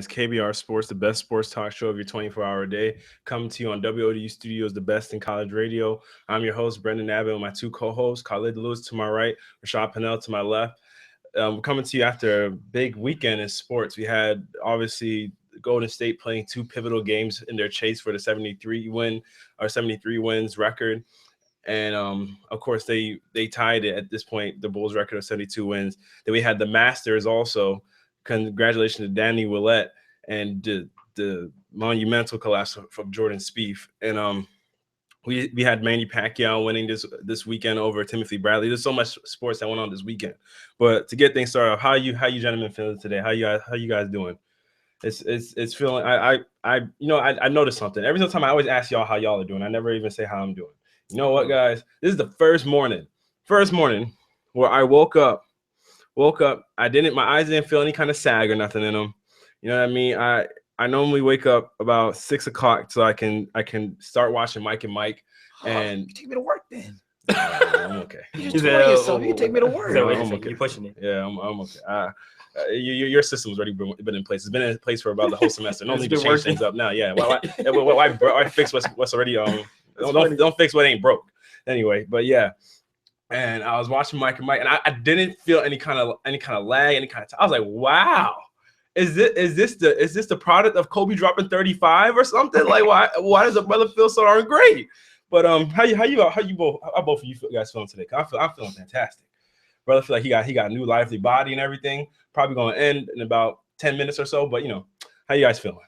It's KBR Sports, the best sports talk show of your 24-hour day. Coming to you on WODU Studios, the best in college radio. I'm your host, Brendan Abbott, with my two co-hosts, Khalid Lewis to my right, Rashad Pennell to my left. We're coming to you after a big weekend in sports. We had, obviously, Golden State playing two pivotal games in their chase for the 73 wins record. And, of course, they tied it at this point, the Bulls record of 72 wins. Then we had the Masters also. Congratulations to Danny Willett and the monumental collapse from Jordan Spieth. And we had Manny Pacquiao winning this weekend over Timothy Bradley. There's so much sports that went on this weekend. But to get things started, how you gentlemen feeling today? How you guys doing? It's feeling. I noticed something. Every single time I always ask y'all how y'all are doing. I never even say how I'm doing. You know what, guys? This is the first morning where I woke up. My eyes didn't feel any kind of sag or nothing in them. You know what I mean? I normally wake up about 6 o'clock so I can start watching Mike and Mike. And you take me to work then. I'm okay. You take me to work. I'm okay. You're pushing it. Yeah, I'm okay. Your system's already been in place. It's been in place for about the whole semester. No need to change things up now. Yeah. Why fix what's already don't fix what ain't broke. Anyway, but yeah. And I was watching Mike and Mike, and I didn't feel any kind of lag, I was like, wow, is this the product of Kobe dropping 35 or something? Like, why does the brother feel so darn great? But how both of you guys feeling today? I'm feeling fantastic. Brother feel like he got a new lively body and everything. Probably going to end in about 10 minutes or so. But how you guys feeling?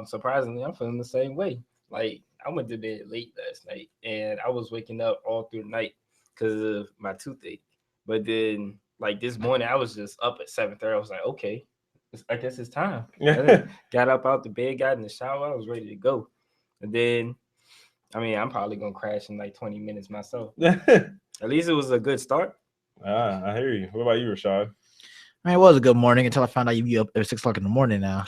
Surprisingly, I'm feeling the same way. Like, I went to bed late last night, and I was waking up all through the night because of my toothache. But then, like, this morning, I was just up at 7:30. I was like, okay, I guess it's time. Got up out the bed, got in the shower. I was ready to go. And then, I'm probably going to crash in like 20 minutes myself. At least it was a good start. I hear you. What about you, Rashad? It was a good morning until I found out you'd be up at 6 o'clock in the morning now.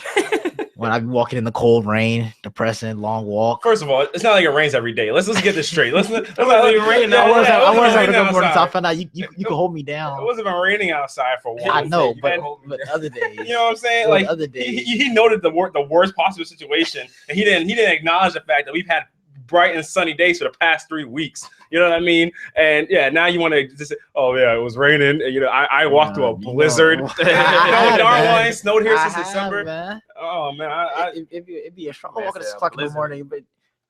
When I'd be walking in the cold rain, depressing, long walk. First of all, it's not like it rains every day. Let's get this straight. Let's not rain. I was having a good morning, so I found out you could hold me down. It wasn't even raining outside for a while. I know, but other days. You know what I'm saying? Like, other days. He noted the worst possible situation, and he didn't acknowledge the fact that we've had bright and sunny days for the past 3 weeks. You know what I mean? And yeah, now you want to just say, oh yeah, it was raining. And, I walked through a blizzard. Darn snowed here since December. Man. Oh man, it'd be a struggle walking at 6 o'clock in the morning, but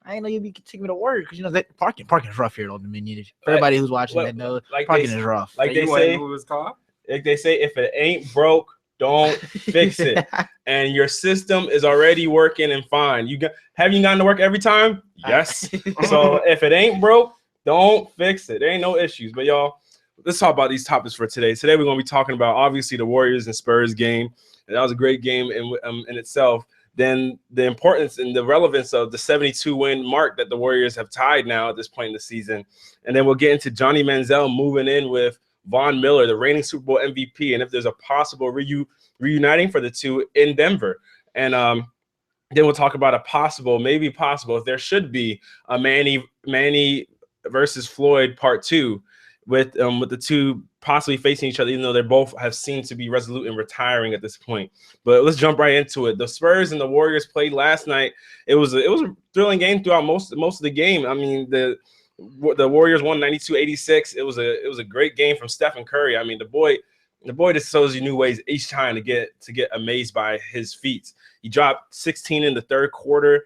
I didn't know you'd be taking me to work because that parking is rough here at Old Dominion. For everybody who's watching that knows, parking is rough. Like they say, if it ain't broke, don't fix it. And your system is already working and fine. Have you gotten to work every time? Yes. So if it ain't broke, don't fix it. There ain't no issues. But y'all, let's talk about these topics for today. Today we're going to be talking about, obviously, the Warriors and Spurs game. And that was a great game in itself. Then the importance and the relevance of the 72-win mark that the Warriors have tied now at this point in the season. And then we'll get into Johnny Manziel moving in with Von Miller, the reigning Super Bowl MVP, and if there's a possible reuniting for the two in Denver. And then we'll talk about maybe possible, if there should be a Manny versus Floyd part 2 with the two possibly facing each other, even though they both have seemed to be resolute in retiring at this point. But let's jump right into it. The Spurs and the Warriors played last night. It was a thrilling game throughout most of the game. The Warriors won 92-86. It was a great game from Stephen Curry. The boy just shows you new ways each time to get amazed by his feats. He dropped 16 in the third quarter.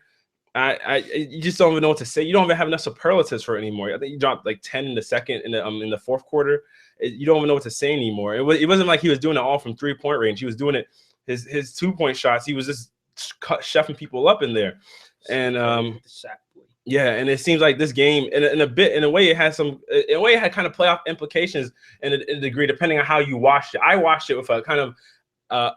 You just don't even know what to say. You don't even have enough superlatives for it anymore. I think he dropped like 10 in the second in the fourth quarter. You don't even know what to say anymore. It wasn't like he was doing it all from 3-point range. He was doing it his 2-point shots. He was just chefing people up in there, and yeah, and it seems like this game, in a way, it had kind of playoff implications in a degree, depending on how you watched it. I watched it with a kind of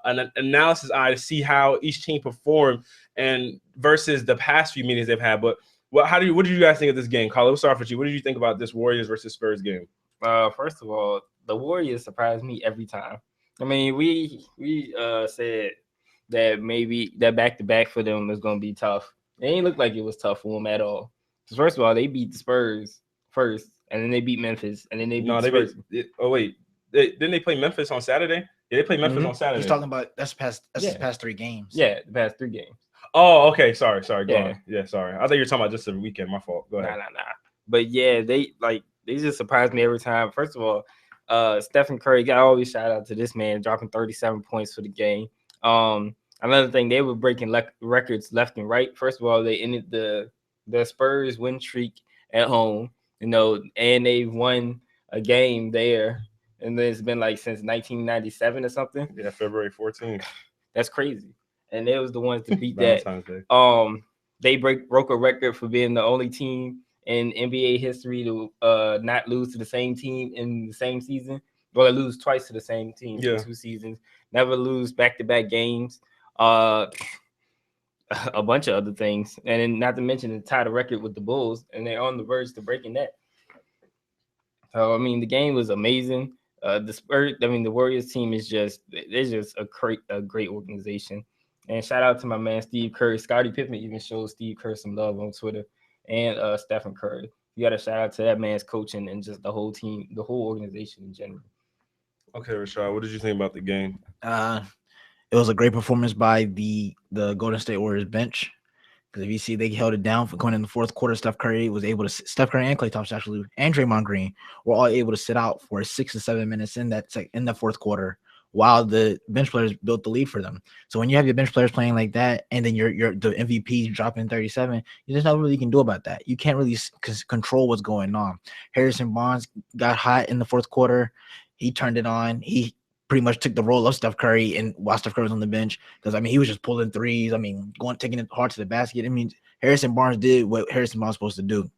an analysis eye to see how each team performed and versus the past few meetings they've had. But what did you guys think of this game? Colin, we'll start with you. What did you think about this Warriors versus Spurs game? First of all, the Warriors surprised me every time. We said that maybe that back-to-back for them was going to be tough. It ain't look like it was tough for them at all. Because first of all, they beat the Spurs first, and then they beat Memphis, and then they beat the Spurs. Didn't they play Memphis on Saturday? Yeah, they played Memphis on Saturday. He's talking about that's his past 3 games. Yeah, the past 3 games. Oh, okay. Sorry. Go on. Yeah, sorry. I thought you were talking about just the weekend. My fault. Go ahead. Nah. But yeah, they just surprise me every time. First of all, Stephen Curry, I always shout out to this man dropping 37 points for the game. Another thing, they were breaking records left and right. First of all, they ended the Spurs win streak at home, and they won a game there. And then it's been like since 1997 or something. Yeah, February 14th. That's crazy. And they was the ones to beat that. They broke a record for being the only team in NBA history to not lose to the same team in the same season. Well, they lose twice to the same team in 2 seasons. Never lose back-to-back games. A bunch of other things. And then not to mention to tie the record with the Bulls, and they're on the verge to breaking that. So, I mean, the game was amazing. The Warriors team is just a great organization. And shout out to my man Steve Kerr. Scottie Pippen even showed Steve Kerr some love on Twitter, and Stephen Curry. You got to shout out to that man's coaching and just the whole team, the whole organization in general. Okay, Rashad, what did you think about the game? It was a great performance by the Golden State Warriors bench. Because if you see, they held it down for going in the fourth quarter. Steph Curry and Klay Thompson actually, and Draymond Green were all able to sit out for 6 to 7 minutes in the fourth quarter, while the bench players built the lead for them. So when you have your bench players playing like that, and then you're the MVP dropping 37, there's nothing really you can do about that. You can't really control what's going on. Harrison Barnes got hot in the fourth quarter. He turned it on. He pretty much took the role of Steph Curry, and while Steph Curry was on the bench, because he was just pulling threes. Taking it hard to the basket. Harrison Barnes did what Harrison Barnes was supposed to do.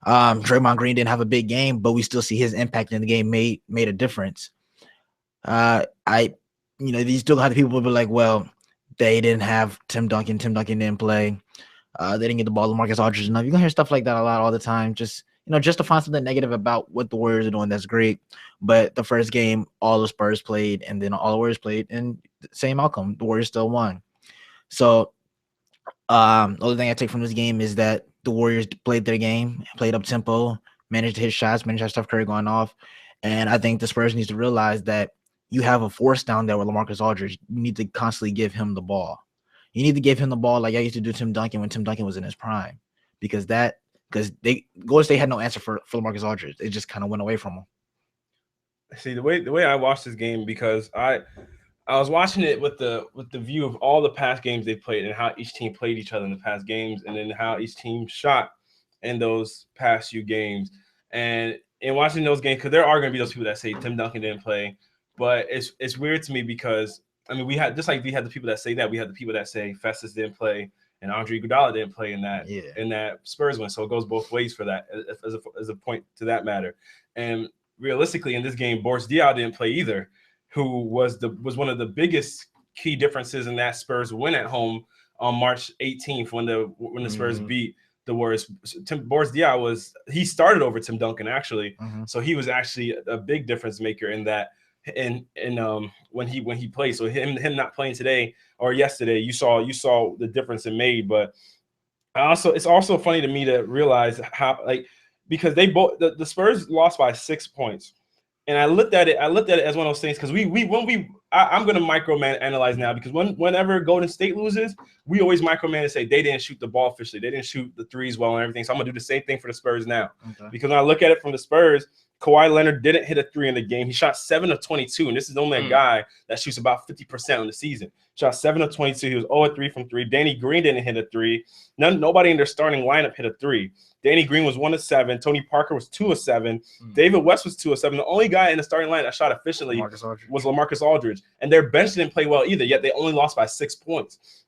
Draymond Green didn't have a big game, but we still see his impact in the game made a difference. You still have the people who be like, well, they didn't have Tim Duncan. Tim Duncan didn't play. They didn't get the ball to LaMarcus Aldridge enough. You're gonna hear stuff like that a lot all the time. Just to find something negative about what the Warriors are doing, that's great. But the first game, all the Spurs played, and then all the Warriors played, and the same outcome. The Warriors still won. So, the other thing I take from this game is that the Warriors played their game, played up tempo, managed to hit shots, managed to have Steph Curry going off. And I think the Spurs needs to realize that you have a force down there with LaMarcus Aldridge. You need to constantly give him the ball. You need to give him the ball like I used to do Tim Duncan when Tim Duncan was in his prime. Because Golden State had no answer for LaMarcus Aldridge. It just kind of went away from him. See, the way I watched this game, because I was watching it with the view of all the past games they played and how each team played each other in the past games, and then how each team shot in those past few games. And in watching those games, because there are going to be those people that say Tim Duncan didn't play, but it's weird to me because we had the people that say that, we had the people that say Festus didn't play and Andre Iguodala didn't play in that Spurs win. So it goes both ways for that as a point to that matter. And realistically, in this game, Boris Diaw didn't play either, who was one of the biggest key differences in that Spurs win at home on March 18th when the Spurs beat the Warriors. Boris Diaw he started over Tim Duncan actually, so he was actually a big difference maker in that. And when he played, so him not playing today or yesterday, you saw the difference it made. But it's also funny to me to realize how, because they both the Spurs lost by 6 points, and I looked at it as one of those things, because I'm going to microanalyze now, because whenever Golden State loses, we always micromanage and say they didn't shoot the ball officially, they didn't shoot the threes well and everything. So I'm going to do the same thing for the Spurs now, because when I look at it from the Spurs, Kawhi Leonard didn't hit a 3 in the game. He shot 7 of 22, and this is only a guy that shoots about 50% on the season. Shot 7 of 22. He was 0 of 3 from 3. Danny Green didn't hit a 3. Nobody in their starting lineup hit a 3. Danny Green was 1 of 7. Tony Parker was 2 of 7. David West was 2 of 7. The only guy in the starting line that shot efficiently was LaMarcus Aldridge, and their bench didn't play well either. Yet they only lost by 6 points.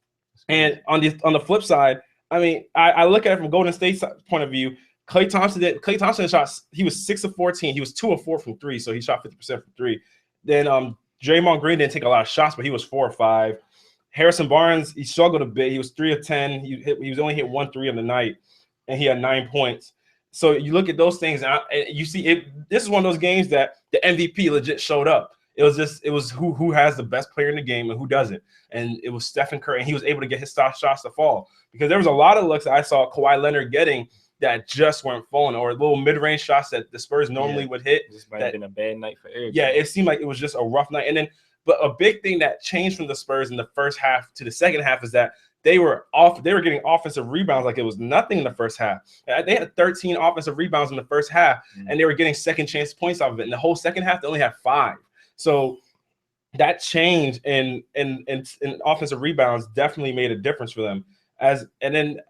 And on the flip side, I look at it from Golden State's point of view. Klay Thompson shot. He was 6 of 14. He was 2 of 4 from 3, so he shot 50% from 3. Then Draymond Green didn't take a lot of shots, but he was 4 of 5. Harrison Barnes, he struggled a bit. He was 3 of 10. He was only hit 1 3 on the night, and he had 9 points. So you look at those things, and you see it. This is one of those games that the MVP legit showed up. It was who has the best player in the game and who doesn't, and it was Stephen Curry, and he was able to get his shots to fall, because there was a lot of looks that I saw Kawhi Leonard getting that just weren't falling, or little mid-range shots that the Spurs normally would hit. This might have been a bad night for everybody. Yeah, it seemed like it was just a rough night. And then But a big thing that changed from the Spurs in the first half to the second half is that they were getting offensive rebounds like it was nothing in the first half. They had 13 offensive rebounds in the first half, and they were getting second chance points off of it. In the whole second half, they only had 5. So that change in offensive rebounds definitely made a difference for them. Then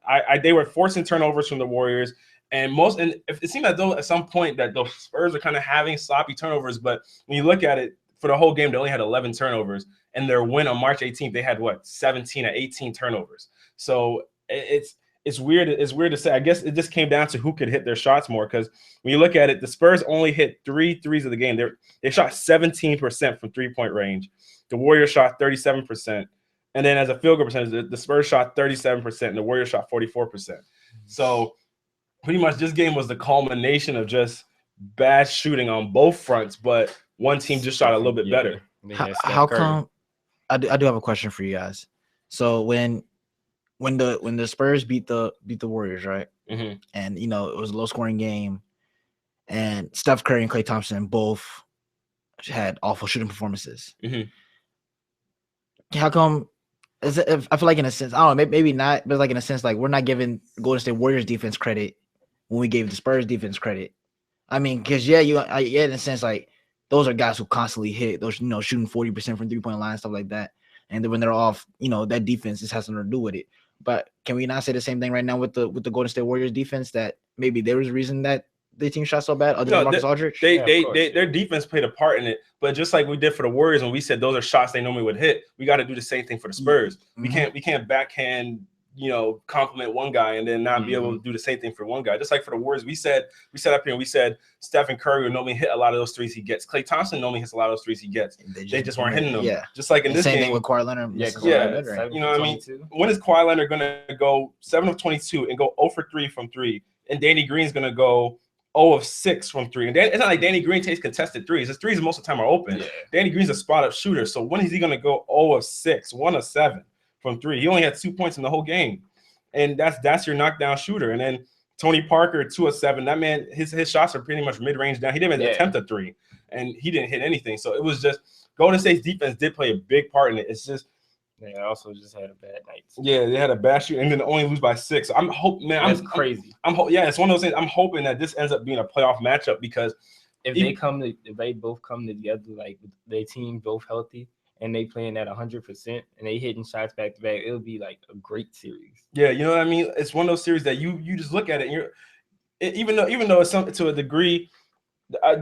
they were forcing turnovers from the Warriors, and it seemed as though at some point that the Spurs are kind of having sloppy turnovers. But when you look at it for the whole game, they only had 11 turnovers, and their win on March 18th, they had 17 or 18 turnovers. So it's weird. It's weird to say. I guess it just came down to who could hit their shots more. Because when you look at it, the Spurs only hit 3 threes of the game. They shot 17% from 3-point range. The Warriors shot 37%. And then as a field goal percentage, the Spurs shot 37% and the Warriors shot 44%. So pretty much this game was the culmination of just bad shooting on both fronts, but one team just shot a little bit better. How come? I do have a question for you guys. So when the Spurs beat the Warriors, right? Mm-hmm. And it was a low scoring game, and Steph Curry and Klay Thompson both had awful shooting performances. Mm-hmm. How come? I feel like in a sense, I don't know, maybe not, but like in a sense, like we're not giving Golden State Warriors defense credit when we gave the Spurs defense credit. I mean, because in a sense, like those are guys who constantly hit those, shooting 40% from 3-point line, stuff like that. And then when they're off, that defense just has nothing to do with it. But can we not say the same thing right now with the Golden State Warriors defense, that maybe there was a reason that the team shot so bad other than Marcus Aldridge? Their defense played a part in it, but just like we did for the Warriors when we said those are shots they normally would hit, we got to do the same thing for the Spurs. Mm-hmm. We can't backhand, compliment one guy and then not be able to do the same thing for one guy. Just like for the Warriors, we said up here and we said Stephen Curry would normally hit a lot of those threes he gets. Klay Thompson normally hits a lot of those threes he gets. They just weren't hitting them. Yeah. Just like in this same game. Thing with Kawhi Leonard. When is Kawhi Leonard going to go 7 of 22 and go 0 for 3 from 3? And Danny Green's going to go 0 of 6 from 3. And it's not like Danny Green takes contested threes. His threes most of the time are open. Yeah. Danny Green's a spot-up shooter. So when is he going to go 0 of 6, 1 of 7 from 3? He only had 2 points in the whole game. And that's your knockdown shooter. And then Tony Parker, 2 of 7. That man, his shots are pretty much mid-range down. He didn't even attempt a 3. And he didn't hit anything. So it was just Golden State's defense did play a big part in it. It's just they also just had a bad night. Yeah, they had a bad shoot and then only lose by 6. So I'm hoping, man. That's crazy. It's one of those things. I'm hoping that this ends up being a playoff matchup because if they both come together, like their team both healthy and they playing at 100% and they hitting shots back to back, it'll be like a great series. Yeah, you know what I mean? It's one of those series that you just look at it and even though it's something to a degree.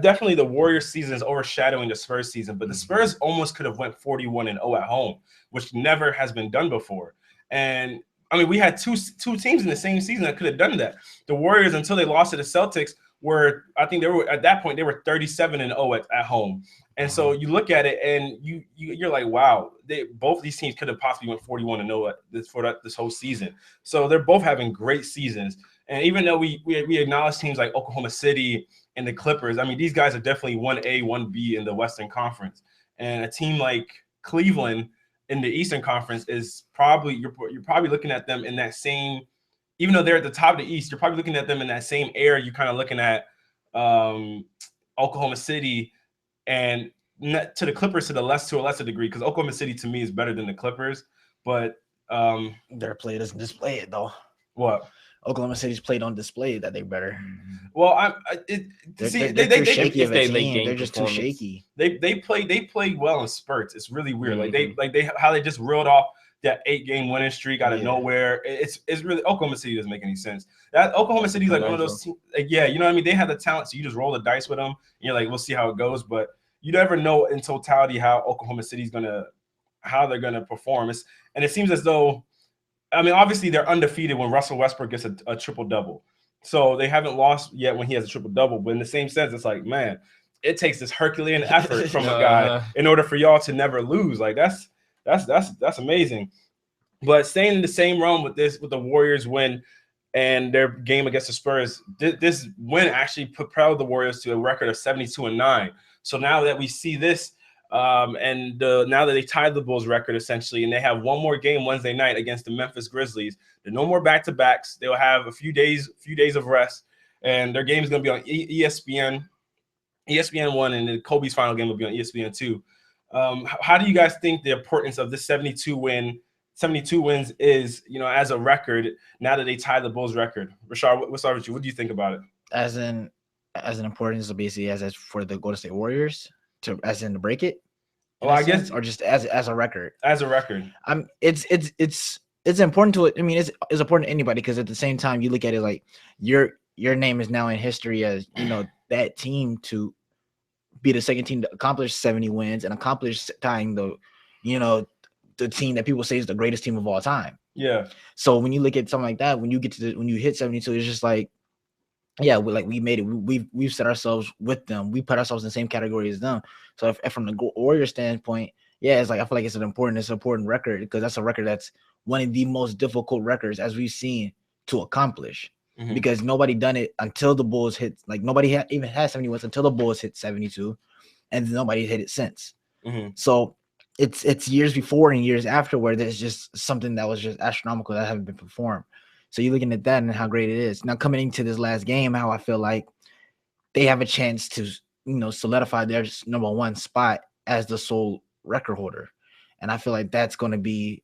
Definitely the Warriors season is overshadowing the Spurs season, but the Spurs almost could have went 41-0 at home, which never has been done before. And I mean, we had two teams in the same season that could have done that. The Warriors, until they lost to the Celtics, at that point they were 37-0 at home. And so you look at it and you're like, wow, both these teams could have possibly went 41-0 for this whole season. So they're both having great seasons. And even though we acknowledge teams like Oklahoma City and the Clippers, I mean, these guys are definitely 1A, 1B in the Western Conference. And a team like Cleveland in the Eastern Conference is probably you're probably looking at them in that same, even though they're at the top of the East, you're probably looking at them in that same area. You're kind of looking at Oklahoma City and to the Clippers to a lesser degree, because Oklahoma City to me is better than the Clippers, but their play doesn't display it though. What? Oklahoma City's played on display that they're better. Well, they're too shaky. They're just too shaky. They play well in spurts. It's really weird. How they just reeled off that 8-game winning streak out of nowhere. It's really Oklahoma City doesn't make any sense. That Oklahoma City is like one of those teams, you know what I mean? They have the talent, so you just roll the dice with them. And you're like, we'll see how it goes, but you never know in totality how Oklahoma City's how they're gonna perform. And it seems as though, I mean, obviously they're undefeated when Russell Westbrook gets a triple-double. So they haven't lost yet when he has a triple-double. But in the same sense, it's like, man, it takes this Herculean effort from a guy in order for y'all to never lose. Like that's amazing. But staying in the same realm with the Warriors win and their game against the Spurs, this win actually propelled the Warriors to a record of 72-9. So now that we see this, now that they tied the Bulls record essentially, and they have one more game Wednesday night against the Memphis Grizzlies, there are no more back-to-backs. They'll have a few days of rest, and their game is going to be on ESPN 1, and then Kobe's final game will be on ESPN 2. How do you guys think the importance of this 72 wins is, as a record now that they tied the Bulls record? Rashard, what's up with you? What do you think about it? As an importance, so basically as for the Golden State Warriors to break it. Well, I guess, or just as a record. As a record. It's important to it. I mean, it's important to anybody, because at the same time you look at it like your name is now in history as, that team to be the second team to accomplish 70 wins and accomplish tying the team that people say is the greatest team of all time. Yeah. So when you look at something like that, when you hit 72, it's just like, yeah, we made it. We've set ourselves with them. We put ourselves in the same category as them. So if from the Warrior standpoint, yeah, it's like I feel like it's an important record, because that's a record that's one of the most difficult records as we've seen to accomplish. Mm-hmm. Because nobody done it until the Bulls hit, like nobody even had 71 until the Bulls hit 72, and nobody hit it since. Mm-hmm. So it's years before and years after where there's just something that was just astronomical that haven't been performed. So you're looking at that and how great it is. Now coming into this last game, how I feel like they have a chance to, solidify their number one spot as the sole record holder. And I feel like that's going to be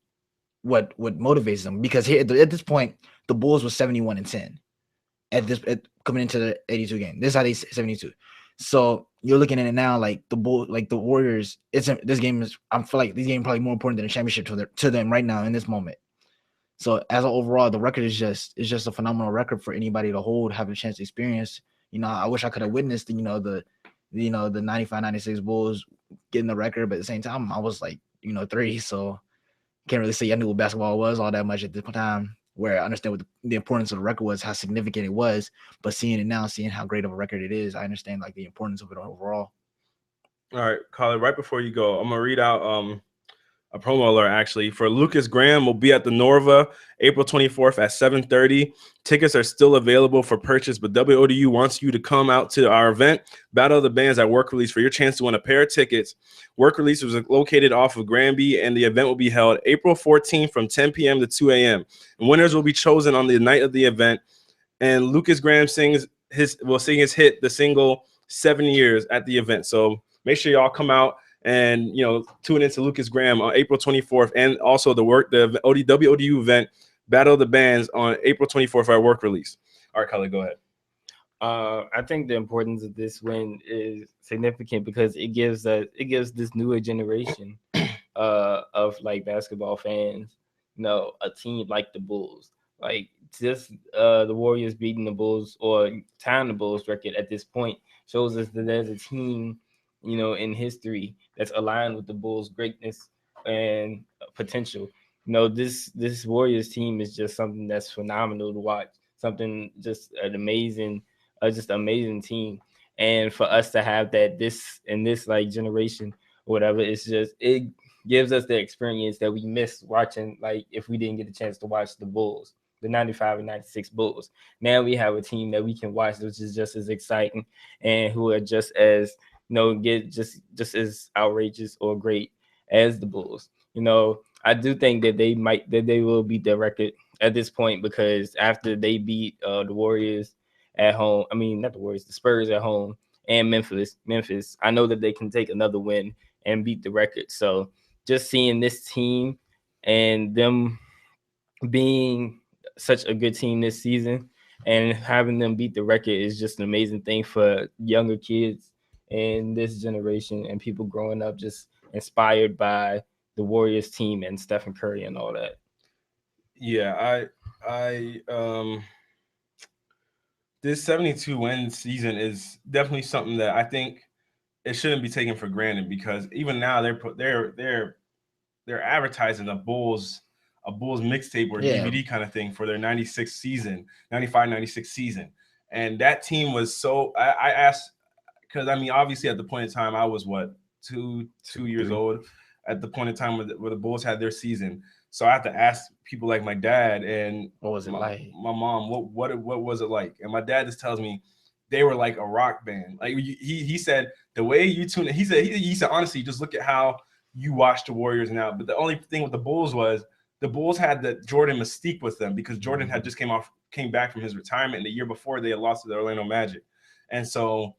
what motivates them, because here at this point, the Bulls was 71-10 coming into the 82 game. This is how they 72. So you're looking at it now like the Warriors. This game is, I feel like this game is probably more important than a championship to them right now in this moment. So as an overall, the record is just a phenomenal record for anybody to hold, have a chance to experience. I wish I could have witnessed the 95-96 Bulls getting the record, but at the same time, I was like 3, so can't really say I knew what basketball was all that much at the time. Where I understand what the importance of the record was, how significant it was, but seeing it now, seeing how great of a record it is, I understand like the importance of it overall. All right, Colin, right before you go, I'm gonna read out a promo alert actually for Lucas Graham. Will be at the Norva April 24th at 7:30. Tickets are still available for purchase, but WODU wants you to come out to our event, Battle of the Bands at Work Release, for your chance to win a pair of tickets. Work Release was located off of Granby, and the event will be held April 14th from 10 p.m. to 2 a.m. And winners will be chosen on the night of the event. And Lucas Graham will sing his hit, the single 7 Years, at the event. So make sure y'all come out and tune into Lucas Graham on April 24th, and also the WODU event, Battle of the Bands, on April 24th at Work Release. All right, Kelly, go ahead. I think the importance of this win is significant because it gives this newer generation of like basketball fans, a team like the Bulls, like just the Warriors beating the Bulls or tying the Bulls record at this point shows us that there's a team, in history that's aligned with the Bulls' greatness and potential. This Warriors team is just something that's phenomenal to watch. Something just an amazing team. And for us to have that this like generation or whatever, it gives us the experience that we missed watching, like if we didn't get a chance to watch the Bulls, the 95 and 96 Bulls. Now we have a team that we can watch, which is just as exciting and who are just as get just as outrageous or great as the Bulls. I do think that they will beat their record at this point, because after they beat the Warriors at home, I mean not the Warriors, the Spurs at home, and Memphis, I know that they can take another win and beat the record. So just seeing this team and them being such a good team this season and having them beat the record is just an amazing thing for younger kids in this generation and people growing up just inspired by the Warriors team and Stephen Curry and all that. Yeah, this 72 win season is definitely something that I think it shouldn't be taken for granted, because even now they're advertising a Bulls mixtape or DVD kind of thing for their 95-96 season. And that team was so I asked, because I mean, obviously at the point in time I was two years old at the point in time where the Bulls had their season. So I have to ask people like my dad and what was it like? My mom, what was it like? And my dad just tells me they were like a rock band. Like he said the way you tune it, he said honestly, just look at how you watch the Warriors now. But the only thing with the Bulls was the Bulls had the Jordan mystique with them, because Jordan had just came back from his retirement, and the year before they had lost to the Orlando Magic. And so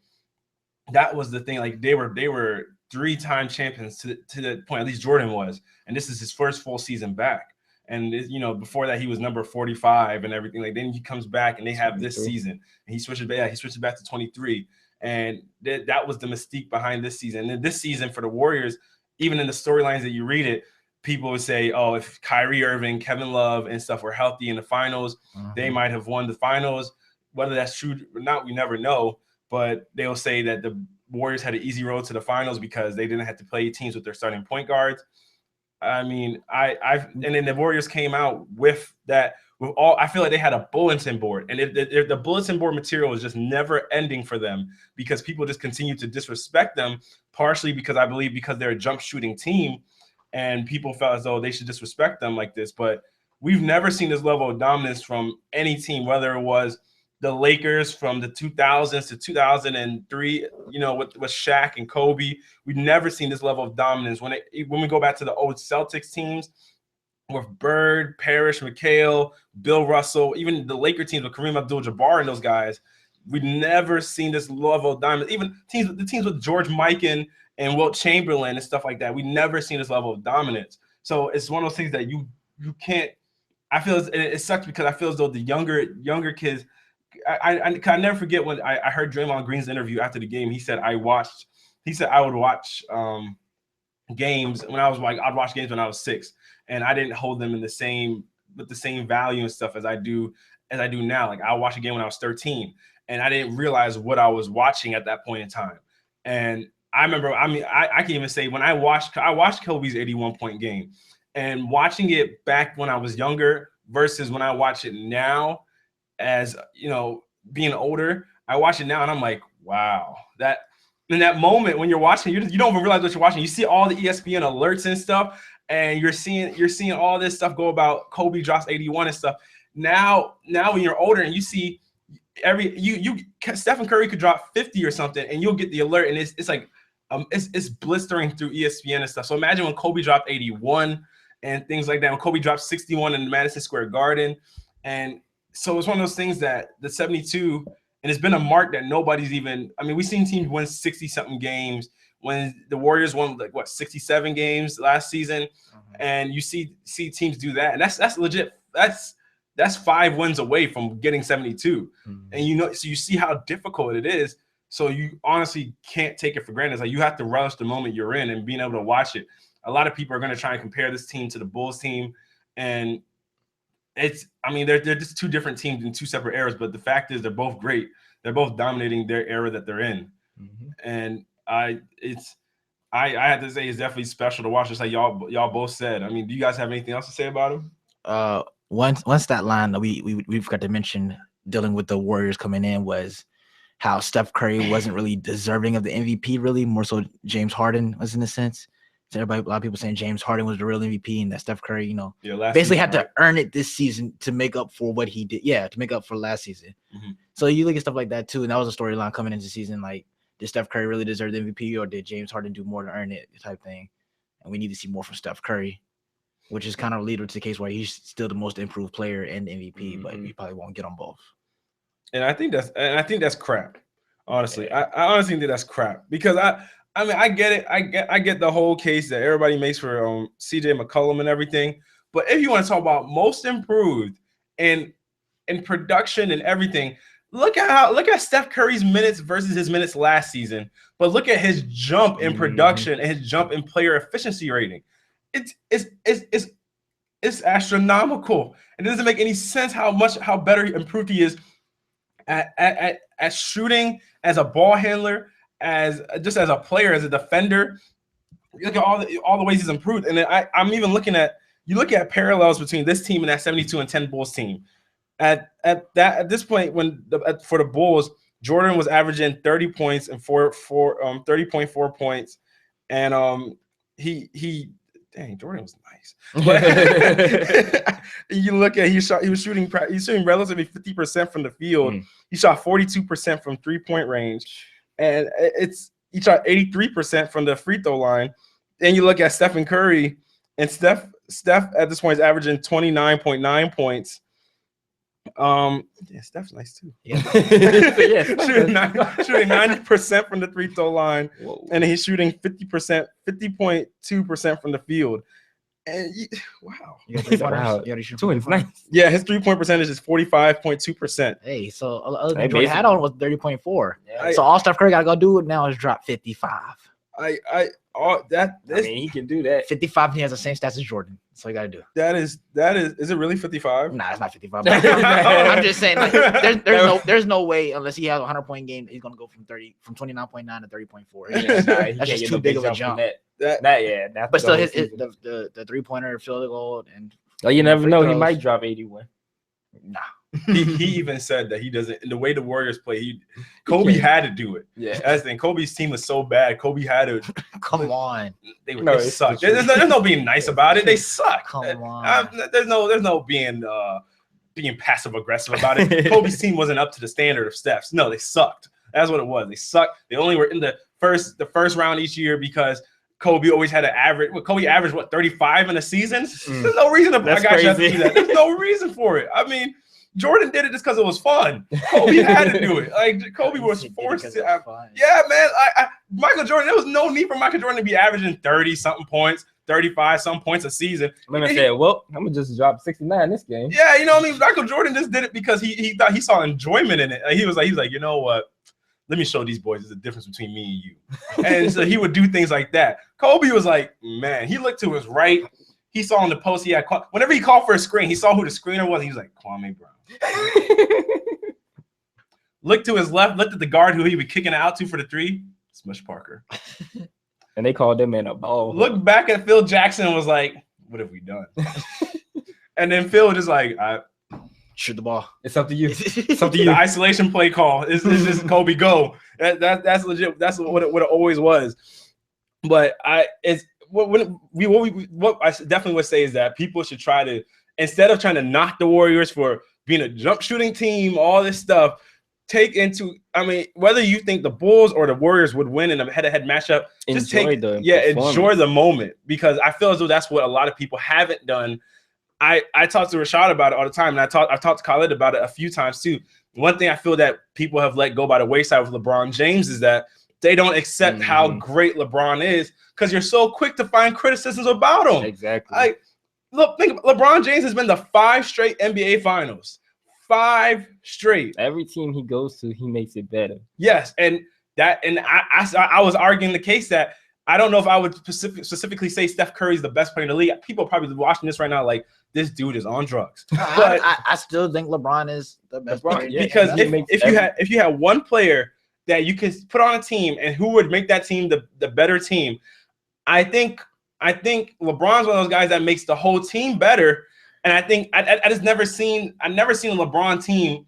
that was the thing. Like they were 3-time champions to the point, at least Jordan was. And this is his first full season back. And, before that, he was number 45 and everything. Like, then he comes back and they have this season. And he switches back to 23. And that was the mystique behind this season. And this season for the Warriors, even in the storylines that you read it, people would say, oh, if Kyrie Irving, Kevin Love, and stuff were healthy in the finals, they might have won the finals. Whether that's true or not, we never know. But they'll say that the Warriors had an easy road to the finals because they didn't have to play teams with their starting point guards. I mean, and then the Warriors came out with that. I feel like they had a bulletin board, and if the bulletin board material was just never ending for them because people just continue to disrespect them, partially because I believe because they're a jump shooting team, and people felt as though they should disrespect them like this. But we've never seen this level of dominance from any team, whether it was the Lakers from the 2000s to 2003, with Shaq and Kobe. We've never seen this level of dominance. When we go back to the old Celtics teams with Bird, Parrish, McHale, Bill Russell, even the Laker teams with Kareem Abdul-Jabbar and those guys, we've never seen this level of dominance. Even the teams with George Mikan and Wilt Chamberlain and stuff like that, we've never seen this level of dominance. So it's one of those things that you can't. I feel it sucks because I feel as though the younger kids. I never forget when I heard Draymond Green's interview after the game. He said I would watch games when I was I'd watch games when I was 6, and I didn't hold them with the same value and stuff as I do now. Like I watched a game when I was 13, and I didn't realize what I was watching at that point in time. And I remember, I can even say when I watched Kobe's 81-point game, and watching it back when I was younger versus when I watch it now. As being older, I watch it now and I'm like, wow, that in that moment when you're watching, you don't even realize what you're watching. You see all the ESPN alerts and stuff, and you're seeing all this stuff go about Kobe drops 81 and stuff. Now when you're older and you see Stephen Curry could drop 50 or something, and you'll get the alert, and it's like it's blistering through ESPN and stuff. So imagine when Kobe dropped 81 and things like that. When Kobe dropped 61 in Madison Square Garden, and so it's one of those things that the 72, and it's been a mark that nobody's even. I mean, we've seen teams win 60-something games when the Warriors won 67 games last season, and you see teams do that, and that's legit. That's 5 wins away from getting 72, and so you see how difficult it is. So you honestly can't take it for granted. It's like you have to relish the moment you're in and being able to watch it. A lot of people are going to try and compare this team to the Bulls team, and they're just 2 different teams in 2 separate eras, but the fact is they're both great. They're both dominating their era that they're in. And I have to say it's definitely special to watch, just like y'all both said. I mean, do you guys have anything else to say about him? One stat line that we forgot to mention dealing with the Warriors coming in was how Steph Curry wasn't really deserving of the MVP, really, more so James Harden was in a sense. So a lot of people saying James Harden was the real MVP and that Steph Curry, basically had to earn it this season to make up for what he did. Yeah, to make up for last season. So you look at stuff like that too, and that was a storyline coming into the season. Like, did Steph Curry really deserve the MVP, or did James Harden do more to earn it, type thing? And we need to see more from Steph Curry, which is kind of leader to the case where he's still the most improved player and MVP, but he probably won't get on both. And I think that's crap. Honestly, I honestly think that's crap because I get it. I get the whole case that everybody makes for CJ McCollum and everything. But if you want to talk about most improved in production and everything, look at Steph Curry's minutes versus his minutes last season. But look at his jump in production and his jump in player efficiency rating. It's astronomical. And it doesn't make any sense how better improved he is at shooting, as a ball handler, as a player, as a defender. You look at all the ways he's improved. And then I'm even looking at, you look at parallels between this team and that 72-10 Bulls team. At this point, for the Bulls, Jordan was averaging 30 points and 30.4 points, and Jordan was nice. But you look at he was shooting relatively 50% from the field. He shot 42% from 3-point range, and he shot 83% from the free throw line. Then you look at Stephen Curry, and Steph at this point is averaging 29.9 points Yeah, Steph's nice too. Yeah. shooting 90% from the free throw line, Whoa. and he's shooting 50.2% from the field. And wow, You got 3 pointers. Wow. You already shoot 2 from 3 pointers. yeah, his 3-point percentage is 45.2%. Hey, so other Hey, than Jordan basically. Haddon was 30.4. Yeah. So all Steph Curry gotta go do it now is drop 55. I He can do that. 55, and he has the same stats as Jordan. That's all you gotta do. that is it really 55? Nah, it's not 55. I'm just saying, like, there's no way unless he has a 100-point game, he's gonna go from 29.9 to 30.4. That's just too big of a jump. But But still, the 3-pointer, field goal, and you never free know. He throws. might drop 81. nah. he even said that he doesn't. In the way the Warriors play, Kobe had to do it. Yeah. That's the thing. Kobe's team was so bad. Kobe had to. Come on. They No, it's suck. the truth. There's no being nice about it. They suck. Come on. There's no being passive aggressive about it. Kobe's team wasn't up to the standard of Steph's. No, they sucked. That's what it was. They sucked. They only were in the first round each year because Kobe always had an average. Well, Kobe averaged 35 in a season. There's no reason to That's have to crazy. do that. There's no reason for it. I mean, Jordan did it just because it was fun. Kobe had to do it. Like Kobe was forced to. Yeah, man. Michael Jordan. There was no need for Michael Jordan to be averaging 30-something points, 35-something points a season. I'm gonna say, well, I'm gonna just drop 69 this game. Yeah, you know what I mean. Michael Jordan just did it because he thought he saw enjoyment in it. He was like, you know what? Let me show these boys there's a difference between me and you. And so he would do things like that. Kobe was like, man, he looked to his right. He saw in the post he had whenever he called for a screen, he saw who the screener was. He was like, Kwame Brown. Looked to his left, looked at the guard who he was kicking it out to for the three. Smush Parker. And they called him in a ball. Looked back at Phil Jackson and was like, what have we done? And then Phil was just like, shoot the ball. It's up to you. It's up to the you. isolation play call is just Kobe go. That's legit. That's what it always was. But what I definitely would say is that people should try to, instead of trying to knock the Warriors for being a jump shooting team, all this stuff, whether you think the Bulls or the Warriors would win in a head-to-head matchup, enjoy the moment, because I feel as though that's what a lot of people haven't done. I talk to Rashad about it all the time, and I've talked to Khalid about it a few times too. One thing I feel that people have let go by the wayside with LeBron James is that they don't accept how great LeBron is because you're so quick to find criticisms about him. Exactly. Think LeBron James has been to 5 straight NBA Finals. 5 straight. Every team he goes to, he makes it better. Yes, and I was arguing the case that I don't know if I would specifically say Steph Curry's the best player in the league. People are probably watching this right now like, this dude is on drugs. But I still think LeBron is the best player. Because if you had one player that you could put on a team and who would make that team the better team, I think LeBron's one of those guys that makes the whole team better. And I think I've never seen a LeBron team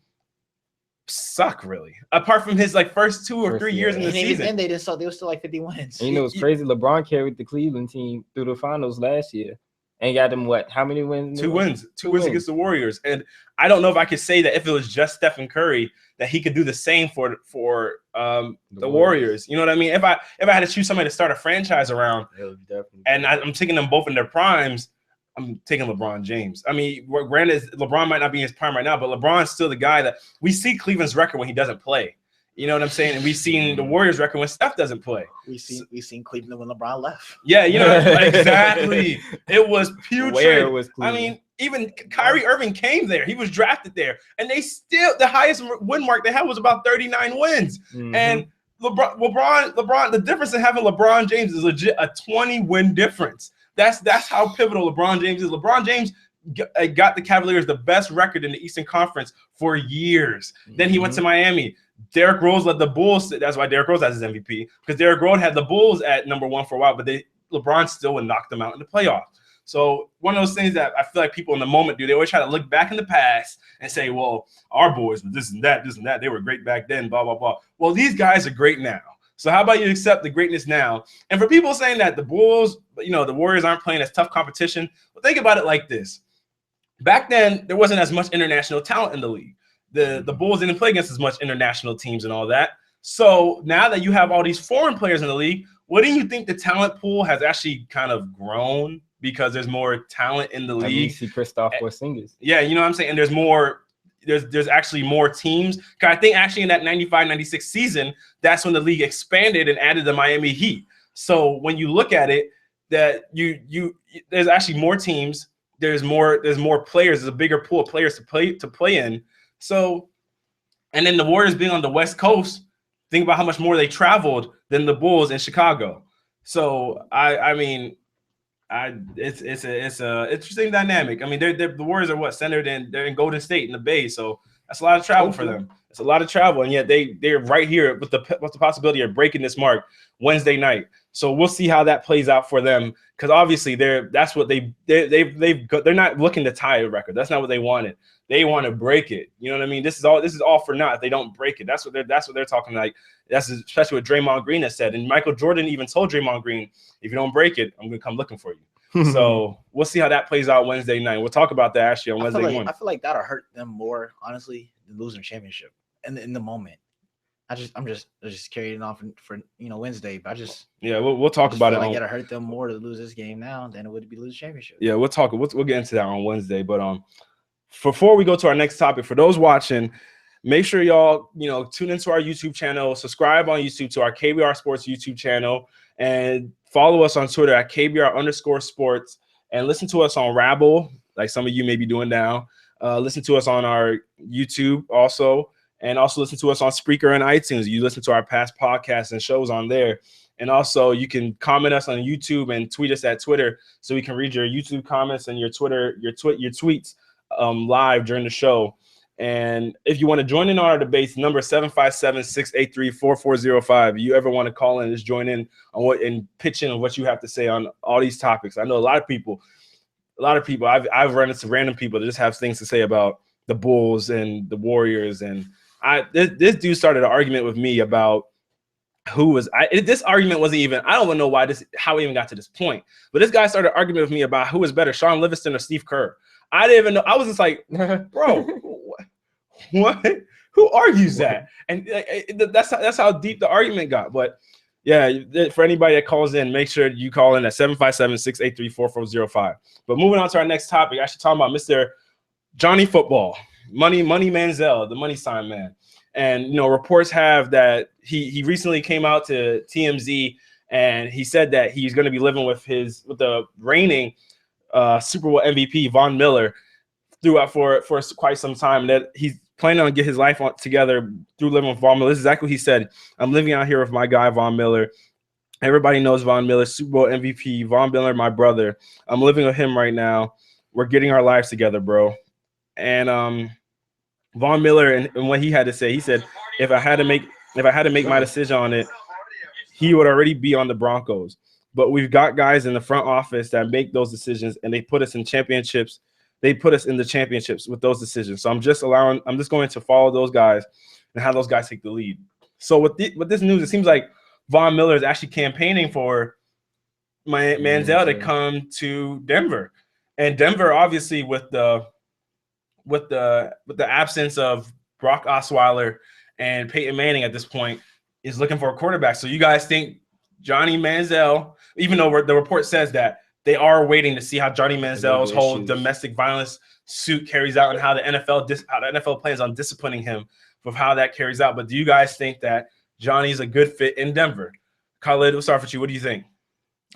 suck really, apart from his first 2 or 3 years in the season. And they were still like 50 wins. And it's crazy. LeBron carried the Cleveland team through the finals last year and got them how many wins? 2 wins. 2 wins against the Warriors. And I don't know if I could say that if it was just Stephen Curry that he could do the same for the Warriors. You know what I mean? If I had to choose somebody to start a franchise around, and I'm taking them both in their primes, I'm taking LeBron James. I mean, granted, LeBron might not be in his prime right now, but LeBron's still the guy that we see Cleveland's record when he doesn't play. You know what I'm saying? And we've seen the Warriors record when Steph doesn't play. We've seen Cleveland when LeBron left. Yeah, you know, exactly. It was putrid. Where was Cleveland? I mean, even Kyrie Irving came there. He was drafted there. And they still, the highest win mark they had was about 39 wins. Mm-hmm. And LeBron, the difference in having LeBron James is legit a 20-win difference. That's how pivotal LeBron James is. LeBron James got the Cavaliers the best record in the Eastern Conference for years. Mm-hmm. Then he went to Miami. Derrick Rose led the Bulls. That's why Derrick Rose has his MVP, because Derrick Rose had the Bulls at number 1 for a while, but LeBron still would knock them out in the playoffs. So one of those things that I feel like people in the moment do, they always try to look back in the past and say, well, our boys were this and that. They were great back then, blah, blah, blah. Well, these guys are great now. So how about you accept the greatness now? And for people saying that the Bulls, the Warriors aren't playing as tough competition, well, think about it like this. Back then, there wasn't as much international talent in the league. The Bulls didn't play against as much international teams and all that. So now that you have all these foreign players in the league, what do you think the talent pool has actually kind of grown because there's more talent in the league? You see Kristaps Porzingis. Yeah, you know what I'm saying? And there's more there's actually more teams. I think actually in that 95-96 season, that's when the league expanded and added the Miami Heat. So when you look at it, that there's actually more teams. There's more players. There's a bigger pool of players to play in. So, and then the Warriors being on the West Coast, think about how much more they traveled than the Bulls in Chicago. So I mean, it's a interesting dynamic. I mean, the Warriors are centered in, they're in Golden State in the Bay, so that's a lot of travel for them. It's a lot of travel, and yet they're right here with the possibility of breaking this mark Wednesday night. So we'll see how that plays out for them, because obviously they're not looking to tie a record. That's not what they wanted. They want to break it. You know what I mean? This is all for naught if they don't break it. That's what they're talking like. That's especially what Draymond Green has said. And Michael Jordan even told Draymond Green, if you don't break it, I'm gonna come looking for you. So we'll see how that plays out Wednesday night. We'll talk about that actually on Wednesday morning. I feel like that'll hurt them more, honestly, than losing a championship in the moment. I'm just carrying it on for Wednesday, but we'll talk about it. Like it'll hurt them more to lose this game now than it would be lose a championship. Yeah, we'll get into that on Wednesday. But before we go to our next topic, for those watching, make sure y'all tune into our YouTube channel, subscribe on YouTube to our KBR Sports YouTube channel, and follow us on Twitter at KBR_sports, and listen to us on Rabble, like some of you may be doing now. Listen to us on our YouTube also, and also listen to us on Spreaker and iTunes. You listen to our past podcasts and shows on there. And also you can comment us on YouTube and tweet us at Twitter, so we can read your YouTube comments and your tweets live during the show. And if you want to join in on our debates, number 757-683-4405. You ever want to call in and just join in on and pitch in on what you have to say on all these topics. I know a lot of people, I've run into random people that just have things to say about the Bulls and the Warriors. And this dude started an argument with me about this argument wasn't even, I don't even know how we even got to this point, but this guy started arguing with me about who was better, Sean Livingston or Steve Kerr. I didn't even know. I was just like, bro, what? Who argues that? And that's how deep the argument got. But yeah, for anybody that calls in, make sure you call in at 757-683-4405. But moving on to our next topic, actually talking about Mr. Johnny Football, Money Manziel, the money sign man. And reports have that he recently came out to TMZ, and he said that he's going to be living with the reigning Super Bowl MVP Von Miller throughout for quite some time. That he's planning on getting his life together through living with Von Miller. This is exactly what he said. I'm living out here with my guy Von Miller. Everybody knows Von Miller, Super Bowl MVP. Von Miller, my brother. I'm living with him right now. We're getting our lives together, bro. And Von Miller and what he had to say, he said, if I had to make my decision on it, he would already be on the Broncos. But we've got guys in the front office that make those decisions, and they put us in championships. They put us in the championships with those decisions. So I'm just going to follow those guys and have those guys take the lead. So with this news, it seems like Von Miller is actually campaigning for Manziel to come to Denver. And Denver, obviously, with the absence of Brock Osweiler and Peyton Manning at this point, is looking for a quarterback. So you guys think Johnny Manziel, even though the report says that they are waiting to see how Johnny Manziel's whole domestic violence suit carries out and how the NFL plans on disciplining him with how that carries out. But do you guys think that Johnny's a good fit in Denver? Khalid, we'll start with you. What do you think?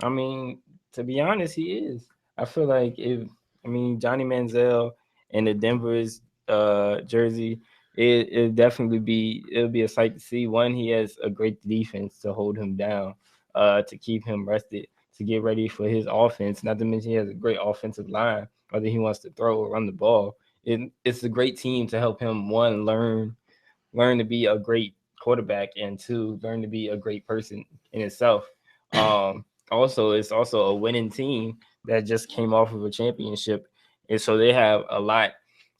I mean, to be honest, he is. I feel like Johnny Manziel in the Denver's jersey, it'll definitely be a sight to see. One, he has a great defense to hold him down, to keep him rested, to get ready for his offense. Not to mention he has a great offensive line, whether he wants to throw or run the ball. It's a great team to help him, one, learn to be a great quarterback, and two, learn to be a great person in itself. Also, it's also a winning team that just came off of a championship. And so they have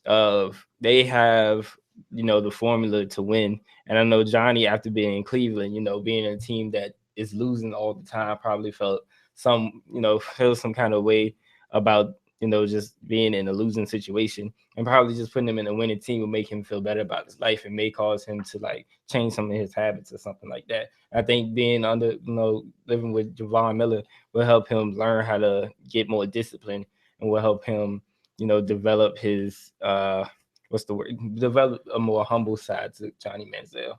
the formula to win. And I know Johnny, after being in Cleveland, being a team that is losing all the time, probably felt some kind of way about, just being in a losing situation, and probably just putting him in a winning team will make him feel better about his life and may cause him to change some of his habits or something like that. I think being living with Von Miller will help him learn how to get more discipline, and will help him, develop his what's the word? Develop a more humble side to Johnny Manziel.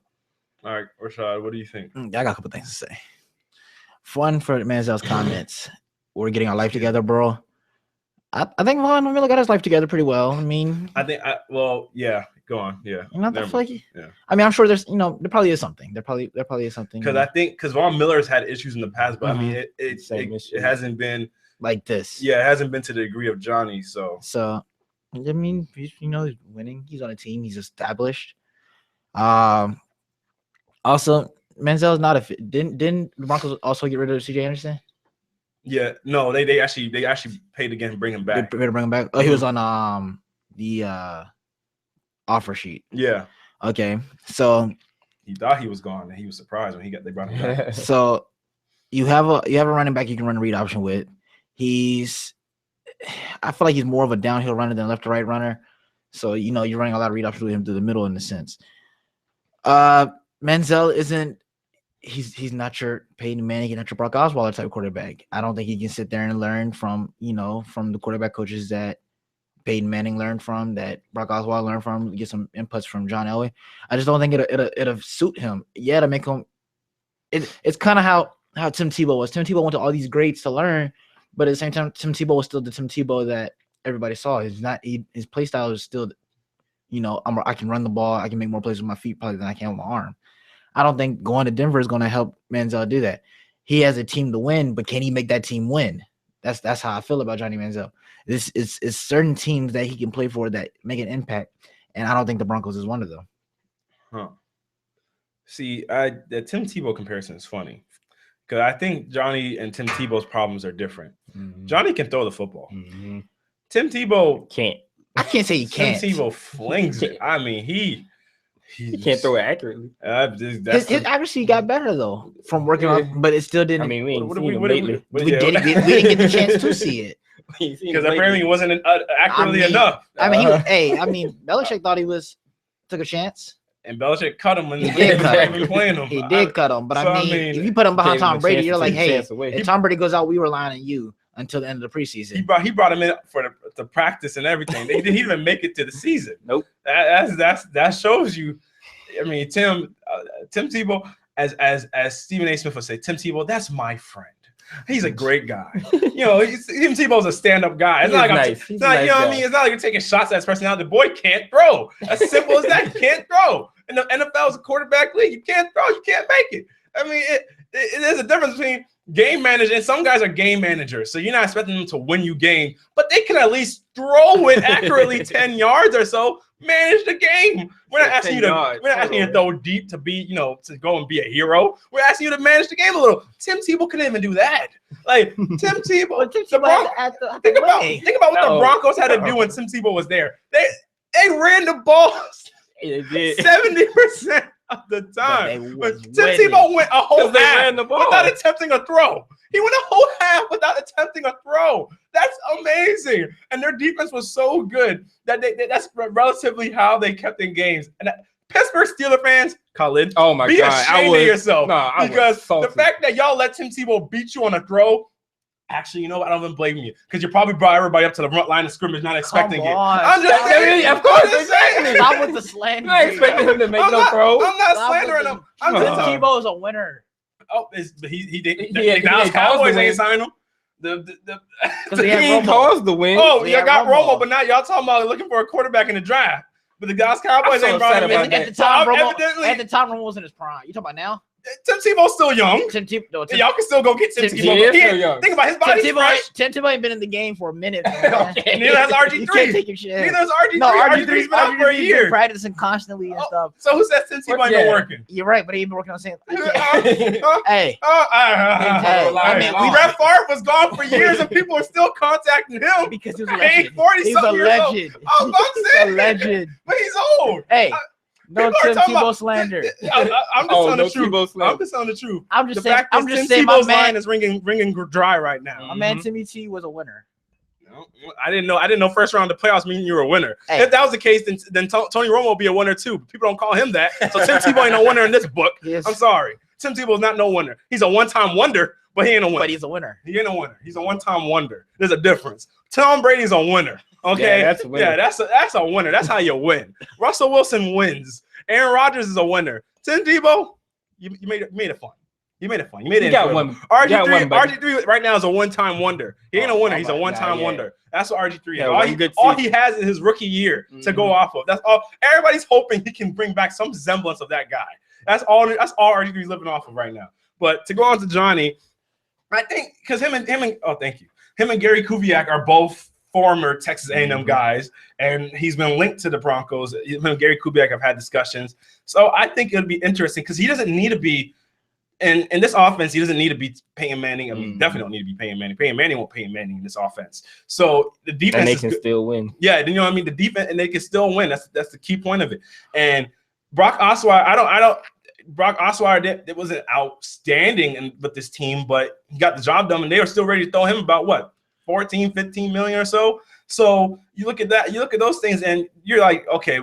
All right, Rashad, what do you think? I got a couple things to say. Fun for Manziel's comments. We're getting our life together, bro. I think Von really got his life together pretty well. I mean, yeah. Go on, yeah. I feel like, I mean, I'm sure there's, there probably is something. There probably is something. Because Von Miller's had issues in the past, but I mean, it hasn't been like this. Yeah, it hasn't been to the degree of Johnny. So I mean, he's winning. He's on a team. He's established. Also, Manziel's not a didn't the Broncos also get rid of CJ Anderson? Yeah, no, they actually paid again to bring him back. They paid to bring him back. Oh, he was on the offer sheet. Yeah. Okay. So he thought he was gone, and he was surprised when they brought him back. So you have a running back you can run a read option with. I feel like he's more of a downhill runner than left to right runner. So you're running a lot of read options with him through the middle in a sense. Manziel isn't. He's not your Peyton Manning, not your Brock Osweiler type quarterback. I don't think he can sit there and learn from the quarterback coaches that Peyton Manning learned from, that Brock Osweiler learned from, get some inputs from John Elway. I just don't think it'll suit him. Yeah, to make him. It's kind of how Tim Tebow was. Tim Tebow went to all these greats to learn, but at the same time, Tim Tebow was still the Tim Tebow that everybody saw. His play style is still, I can run the ball, I can make more plays with my feet probably than I can with my arm. I don't think going to Denver is going to help Manziel do that. He has a team to win, but can he make that team win? That's how I feel about Johnny Manziel. It's certain teams that he can play for that make an impact, and I don't think the Broncos is one of them. Huh. See, the Tim Tebow comparison is funny because I think Johnny and Tim Tebow's problems are different. Mm-hmm. Johnny can throw the football. Mm-hmm. Tim Tebow can't. I can't say he can't. Tim Tebow flings it. I mean, he can't throw it accurately. His accuracy got better though from working on, but it still didn't. I mean, we didn't get the chance to see it because apparently it wasn't accurately enough. I mean, Belichick thought he took a chance, and Belichick cut him when he did cut him. Playing him. He did cut him, but I mean, if you put him behind Tom Brady, you're like, hey, if Tom Brady goes out, we rely on you until the end of the preseason. He brought him in for the practice and everything. He didn't even make it to the season. Nope. That shows you. I mean, Tim Tebow, as Stephen A. Smith would say, Tim Tebow, that's my friend. He's a great guy. Tim Tebow's a stand-up guy. It's not like It's not like you're taking shots at his personality. The boy can't throw. As simple as that. He can't throw. In the NFL is a quarterback league. You can't throw. You can't make it. I mean, there's a difference between game manager, and some guys are game managers, so you're not expecting them to win you game, but they can at least throw it accurately 10 yards or so, manage the game. We're not asking you to throw deep to be, to go and be a hero. We're asking you to manage the game a little. Tim Tebow couldn't even do that. Like Tim Tebow, think about what the Broncos had to do when Tim Tebow was there. They ran the ball 70% of the time. But Tim Tebow went a whole half without attempting a throw. He went a whole half without attempting a throw. That's amazing. And their defense was so good that that's relatively how they kept in games. And Pittsburgh Steelers fans, Khalid, oh my be God, ashamed of yourself. Because the fact that y'all let Tim Tebow beat you on a throw, actually, you know what? I don't even blame you because you probably brought everybody up to the front line of scrimmage not expecting it. I'm just saying. Of course, exactly. Stop with the slander. Not expecting him to make no throw. I'm not slandering him. Tim Tebow is a winner. Oh, he did. The Dallas Cowboys ain't signed him. Because he caused the win. Oh, y'all got Romo, but now y'all talking about looking for a quarterback in the draft. But the Dallas Cowboys ain't brought him in. At the time, Romo was in his prime. You talking about now? Tim Tebow's still young. Y'all can still go get Tim Tebow. Think about his body. Tim Tebow ain't been in the game for a minute. Neither has RG3. You can't take your shit. Neither has RG3. RG3's been out for a year. Been practicing constantly and stuff. So who says Tim Tebow ain't been working? You're right, but he ain't been working on saying. Hey. Brett Favre was gone for years and people are still contacting him because he was a legend. 40-something years old. He's a legend. But he's old. Hey. No Tim Tebow slander. I'm just telling the truth. I'm just telling the truth. I'm just saying Tim Tebow's line is ringing dry right now. My man Timmy T was a winner. No, I didn't know first round of the playoffs meaning you were a winner. Hey. If that was the case, then Tony Romo would be a winner too. But people don't call him that. So Tim Tebow ain't no winner in this book. I'm sorry. Tim Tebow is not no winner. He's a one-time wonder, but he ain't a winner. But he's a winner. He ain't a winner. He's a one-time wonder. There's a difference. Tom Brady's a winner. Okay, that's a winner. Yeah, that's a winner. That's how you win. Russell Wilson wins. Aaron Rodgers is a winner. Tim Tebow, you made it fun. You made it fun. You made it. got one. RG3 right now is a one-time wonder. He ain't a winner. He's a one-time wonder. That's what RG3 is. All he has is his rookie year to go off of. That's all. Everybody's hoping he can bring back some semblance of that guy. That's all RG3 is living off of right now. But to go on to Johnny, I think because him and Gary Kubiak are both former Texas A&M guys, and he's been linked to the Broncos. Him and Gary Kubiak have had discussions. So I think it'll be interesting because he doesn't need to be in this offense. He doesn't need to be Peyton Manning. I mean, definitely don't need to be Peyton Manning. Peyton Manning won't Peyton Manning in this offense. So the defense and they can still win. Yeah, you know what I mean? The defense, and they can still win. That's the key point of it. And Brock Osweiler, Brock Osweiler it wasn't outstanding with this team, but he got the job done, and they were still ready to throw him about what? 14, 15 million or so. So you look at that, you look at those things, and you're like, okay,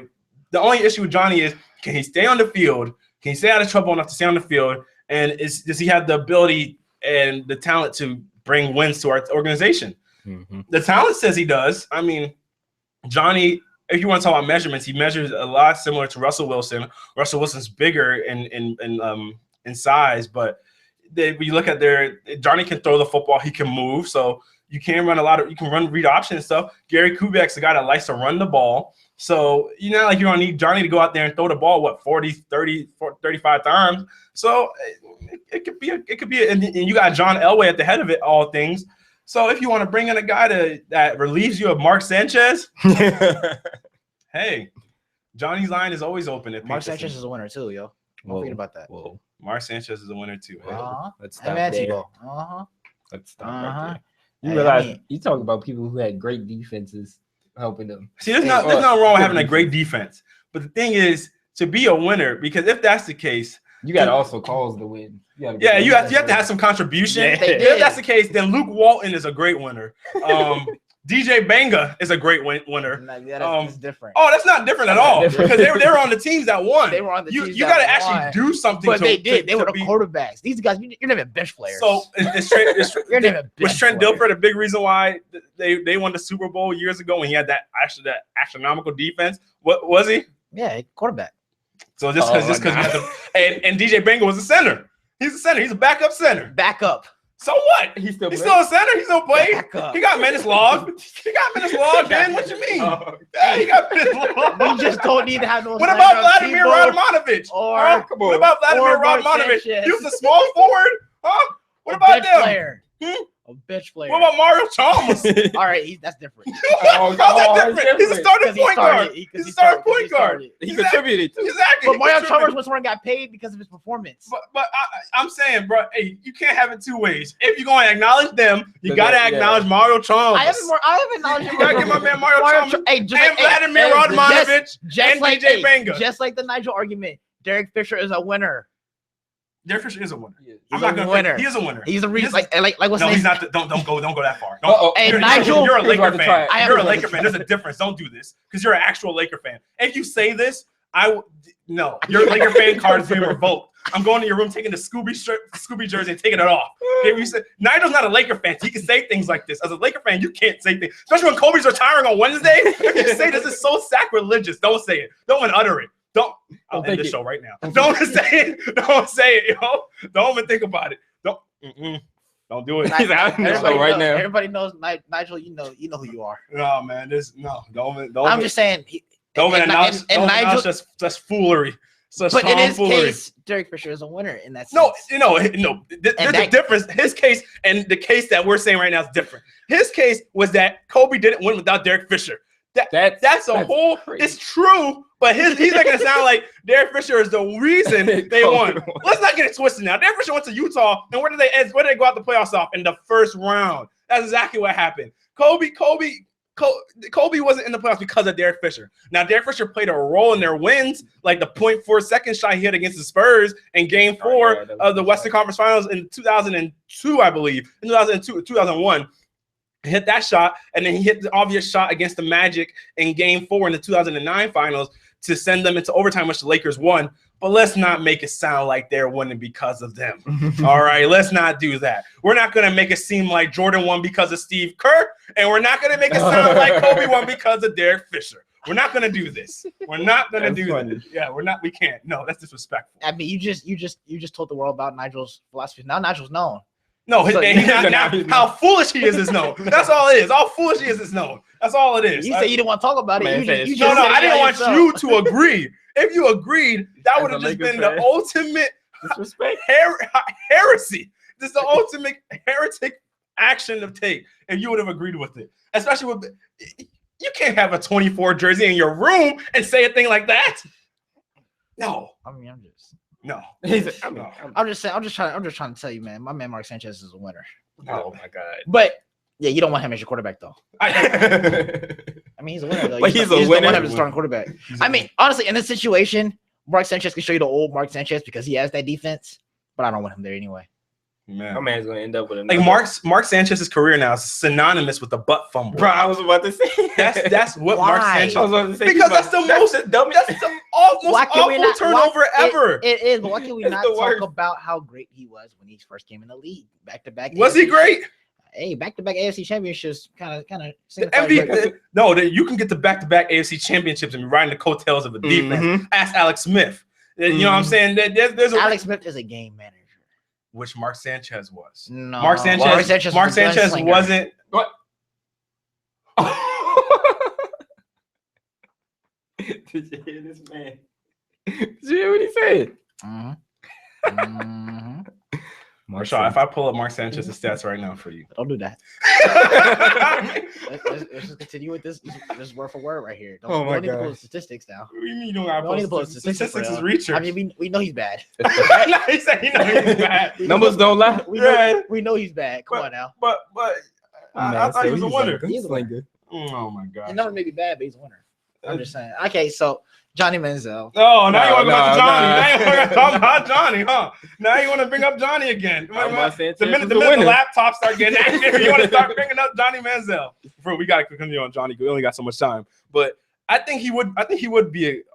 the only issue with Johnny is, can he stay on the field? Can he stay out of trouble enough to stay on the field? And does he have the ability and the talent to bring wins to our organization? Mm-hmm. The talent says he does. I mean, Johnny, if you want to talk about measurements, he measures a lot similar to Russell Wilson. Russell Wilson's bigger in size, but when you look at Johnny can throw the football, he can move, so you can run read option and stuff. Gary Kubiak's the guy that likes to run the ball. So, like you're going to need Johnny to go out there and throw the ball, 40, 30, 35 times. So it could be and you got John Elway at the head of it, all things. So if you want to bring in a guy that relieves you of Mark Sanchez, hey, Johnny's line is always open. Mark Sanchez is a winner too, yo. Don't forget about that. Whoa. Mark Sanchez is a winner too. Let's stop there. Let's stop right there. You realize you talk about people who had great defenses helping them. See, there's nothing wrong with having a great defense. But the thing is to be a winner, because if that's the case, you got to also cause the win. You have to have some contribution. Yeah. If that's the case, then Luke Walton is a great winner. DJ Banga is a great winner. That's different. Oh, that's not different at all because they were on the teams that won. They were on the teams. You got to actually do something. But they did. They were the quarterbacks. These guys, you're not even bench players. So was Trent Dilfer the big reason why they won the Super Bowl years ago when he had that astronomical defense? What was he? Yeah, quarterback. So just because you had and DJ Banga was a center. He's a center. He's a backup center. Backup. So what? He's still a center. He's still playing. He got Menace logged. Man. What you mean? He got Menace logged. We just don't need to have no. What about Vladimir Radmanovich? What about Vladimir Radmanovich? He was a small forward. Huh? What about them? A bench player. What about Mario Chalmers? All right, that's different. How's that different? He's a starting point guard. He's a starting point guard. He contributed to. Exactly. But Mario Chalmers was one got paid because of his performance. But I'm saying, bro, hey, you can't have it two ways. If you're going to acknowledge them, you got to acknowledge Mario Chalmers. I have acknowledged him. You got to give my man Mario Chalmers and Vladimir Radmanovich and DJ Banga. Just like the Nigel argument, Derek Fisher is a winner. Derek Fisher is a winner. He's a winner. He is a winner. He's a reason. Like what's no, he's not. Don't go that far. Hey, Nigel, you're a Laker fan. You're a Laker fan. There's a difference. Don't do this because you're an actual Laker fan. If you say this, no, your Laker fan card is being revoked. I'm going to your room, taking the Scooby jersey and taking it off. Okay, you say Nigel's not a Laker fan, so he can say things like this. As a Laker fan, you can't say things, especially when Kobe's retiring on Wednesday. If you say this is so sacrilegious, don't say it. Don't even utter it. I'll end the show right now. Don't say it. Don't say it, yo. Don't even think about it. Don't do it. He's out in the show right now. Everybody knows Nigel. You know who you are. No, man. Don't. I'm just saying. Don't announce that's foolery. But in his case, Derek Fisher is a winner in that sense. No. There's a difference. His case and the case that we're saying right now is different. His case was that Kobe didn't win without Derek Fisher. That's whole. Crazy. It's true, but he's making it sound like Derek Fisher is the reason they won. Let's not get it twisted now. Derek Fisher went to Utah, and where did they go out the playoffs off in the first round? That's exactly what happened. Kobe wasn't in the playoffs because of Derek Fisher. Now, Derek Fisher played a role in their wins, like the 0.4 second shot he hit against the Spurs in Game 4 of the Western Conference Finals in 2002, I believe, in 2001. Hit that shot, and then he hit the obvious shot against the Magic in Game 4 in the 2009 Finals to send them into overtime, which the Lakers won. but let's not make it sound like they're winning because of them. All right, let's not do that. We're not going to make it seem like Jordan won because of Steve Kerr, and we're not going to make it sound like Kobe won because of Derek Fisher. We're not going to do this. We're not going to do this. Yeah, we're not. We can't. No, that's disrespectful. I mean, you just told the world about Nigel's philosophy. Now Nigel's known. No, how foolish he is known. That's all it is. All foolish he is known. That's all it is. You said you didn't want to talk about it. No, I didn't want you to agree. If you agreed, that would have just been the ultimate disrespect, heresy. This is the ultimate heretic action to take if you would have agreed with it. Especially with you can't have a 24 jersey in your room and say a thing like that. No, I mean, I'm just. No, I'm just saying. I'm just trying to tell you, man. My man Mark Sanchez is a winner. Oh my god! But yeah, you don't want him as your quarterback, though. I mean, he's a winner, though. But he's a winner. Don't want him as a starting quarterback. I mean, honestly, in this situation, Mark Sanchez can show you the old Mark Sanchez because he has that defense. But I don't want him there anyway. Man, my man's gonna end up with like Mark Sanchez's career now is synonymous with the butt fumble. Bro, I was about to say that's what Mark Sanchez. I was about to say because that's the most awful turnover ever. It is, but why can we not talk about how great he was when he first came in the league? Back-to-back. Was he great? Hey, back-to-back AFC championships, kind of. MVP. No, you can get the back-to-back AFC championships and be riding the coattails of a defense. Ask Alex Smith. You know what I'm saying? There's Alex Smith is a game manager. Which Mark Sanchez was. No, Mark Sanchez wasn't. What? Did you hear this man? Did you hear what he said? Marshall, if I pull up Mark Sanchez's stats right now for you. Don't do that. let's just continue with this word for word right here. Don't need to pull the statistics now. What do you mean you don't got to pull statistics? Is research. I mean, we know he's bad. He said he knows he's bad. Numbers don't lie. We know he's bad. Come on now. But I thought he was a winner. He's a winner. Oh my god. The number may be bad, but he's a winner. I'm just saying. Okay, so Johnny Manziel. Oh, now you want to go to Johnny. Now you want to talk about Johnny, huh? Now you want to bring up Johnny again. The minute the laptops start getting active, you want to start bringing up Johnny Manziel. Bro, we got to continue on Johnny. We only got so much time. But I think he would be. It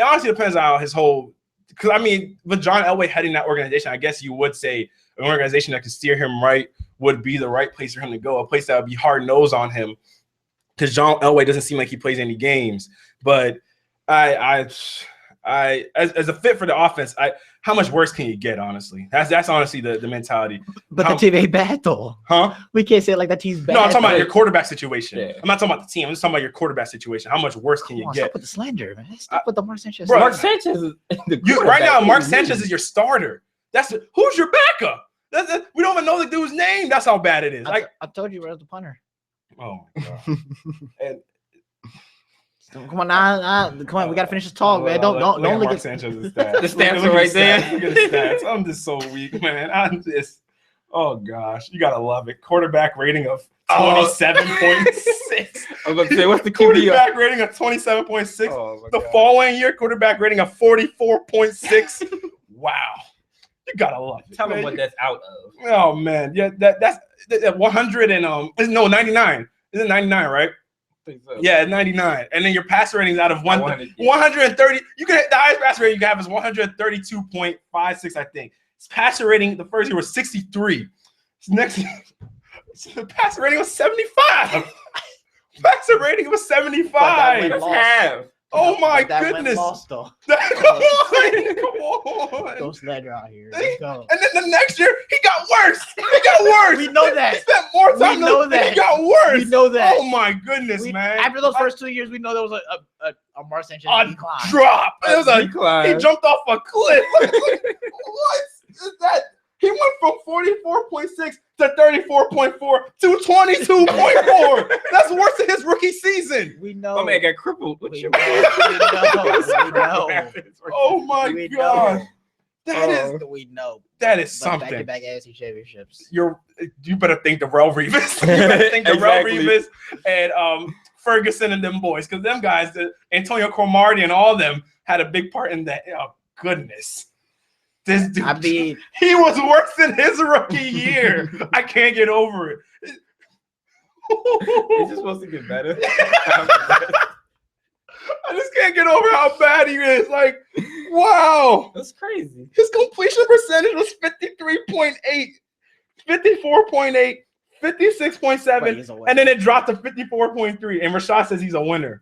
honestly depends on his whole. Because I mean, with John Elway heading that organization, I guess you would say an organization that could steer him right would be the right place for him to go. A place that would be hard nosed on him. Because John Elway doesn't seem like he plays any games, but as a fit for the offense, how much worse can you get? Honestly, that's honestly the mentality. But the team ain't bad though, huh? We can't say it like that team's bad. No, I'm talking about your quarterback situation. Yeah. I'm not talking about the team. I'm just talking about your quarterback situation. How much worse can you get? Stop with the slander, man. Stop with the Mark Sanchez. Bro, Mark Sanchez is right now. Mark Sanchez is your starter. Who's your backup? We don't even know the dude's name. That's how bad it is. I told you, where's the punter? Oh my god! Come on, come on. We gotta finish this talk, man. Don't look at Sanchez's stats. The stats are right there. Look at the stats. I'm just so weak, man. Oh gosh, you gotta love it. Quarterback rating of 27.6. I was about to say, what's the QB? Quarterback rating of 27.6. The following year, quarterback rating of 44.6. Wow. You gotta love it. Tell them what that's out of. Oh man, yeah, that's 100 and 99. Is it 99, right? I think so. Yeah, 99. And then your passer rating is out of 130. You can the highest passer rating you can have is 132.56, I think. His passer rating the first year was 63. Next the passer rating was 75. Passer rating was 75. That's half. Oh my goodness! Come on! Don't slander out here. Let's go. And then the next year, he got worse. We know that. He spent more time. We know that. He got worse. We know that. Oh my goodness, man! After those first 2 years, we know there was a Mark Sanchez decline. Drop. It was a decline. He jumped off a cliff. What is that? He went from 44.6 to 34.4 to 22.4. That's worse than his rookie season. We know. My man got crippled. We know. Oh my gosh. We know. That is something. Back-to-back AFC championships. You better thank the Darrell Revis. You better thank Darrell Revis and Ferguson and them boys, because them guys, Antonio Cromartie and all of them, had a big part in that. Oh goodness. This dude, he was worse than his rookie year. I can't get over it. It's just supposed to get better. I just can't get over how bad he is. Like, Wow. That's crazy. His completion percentage was 53.8, 54.8, 56.7, and then it dropped to 54.3. And Rashad says he's a winner.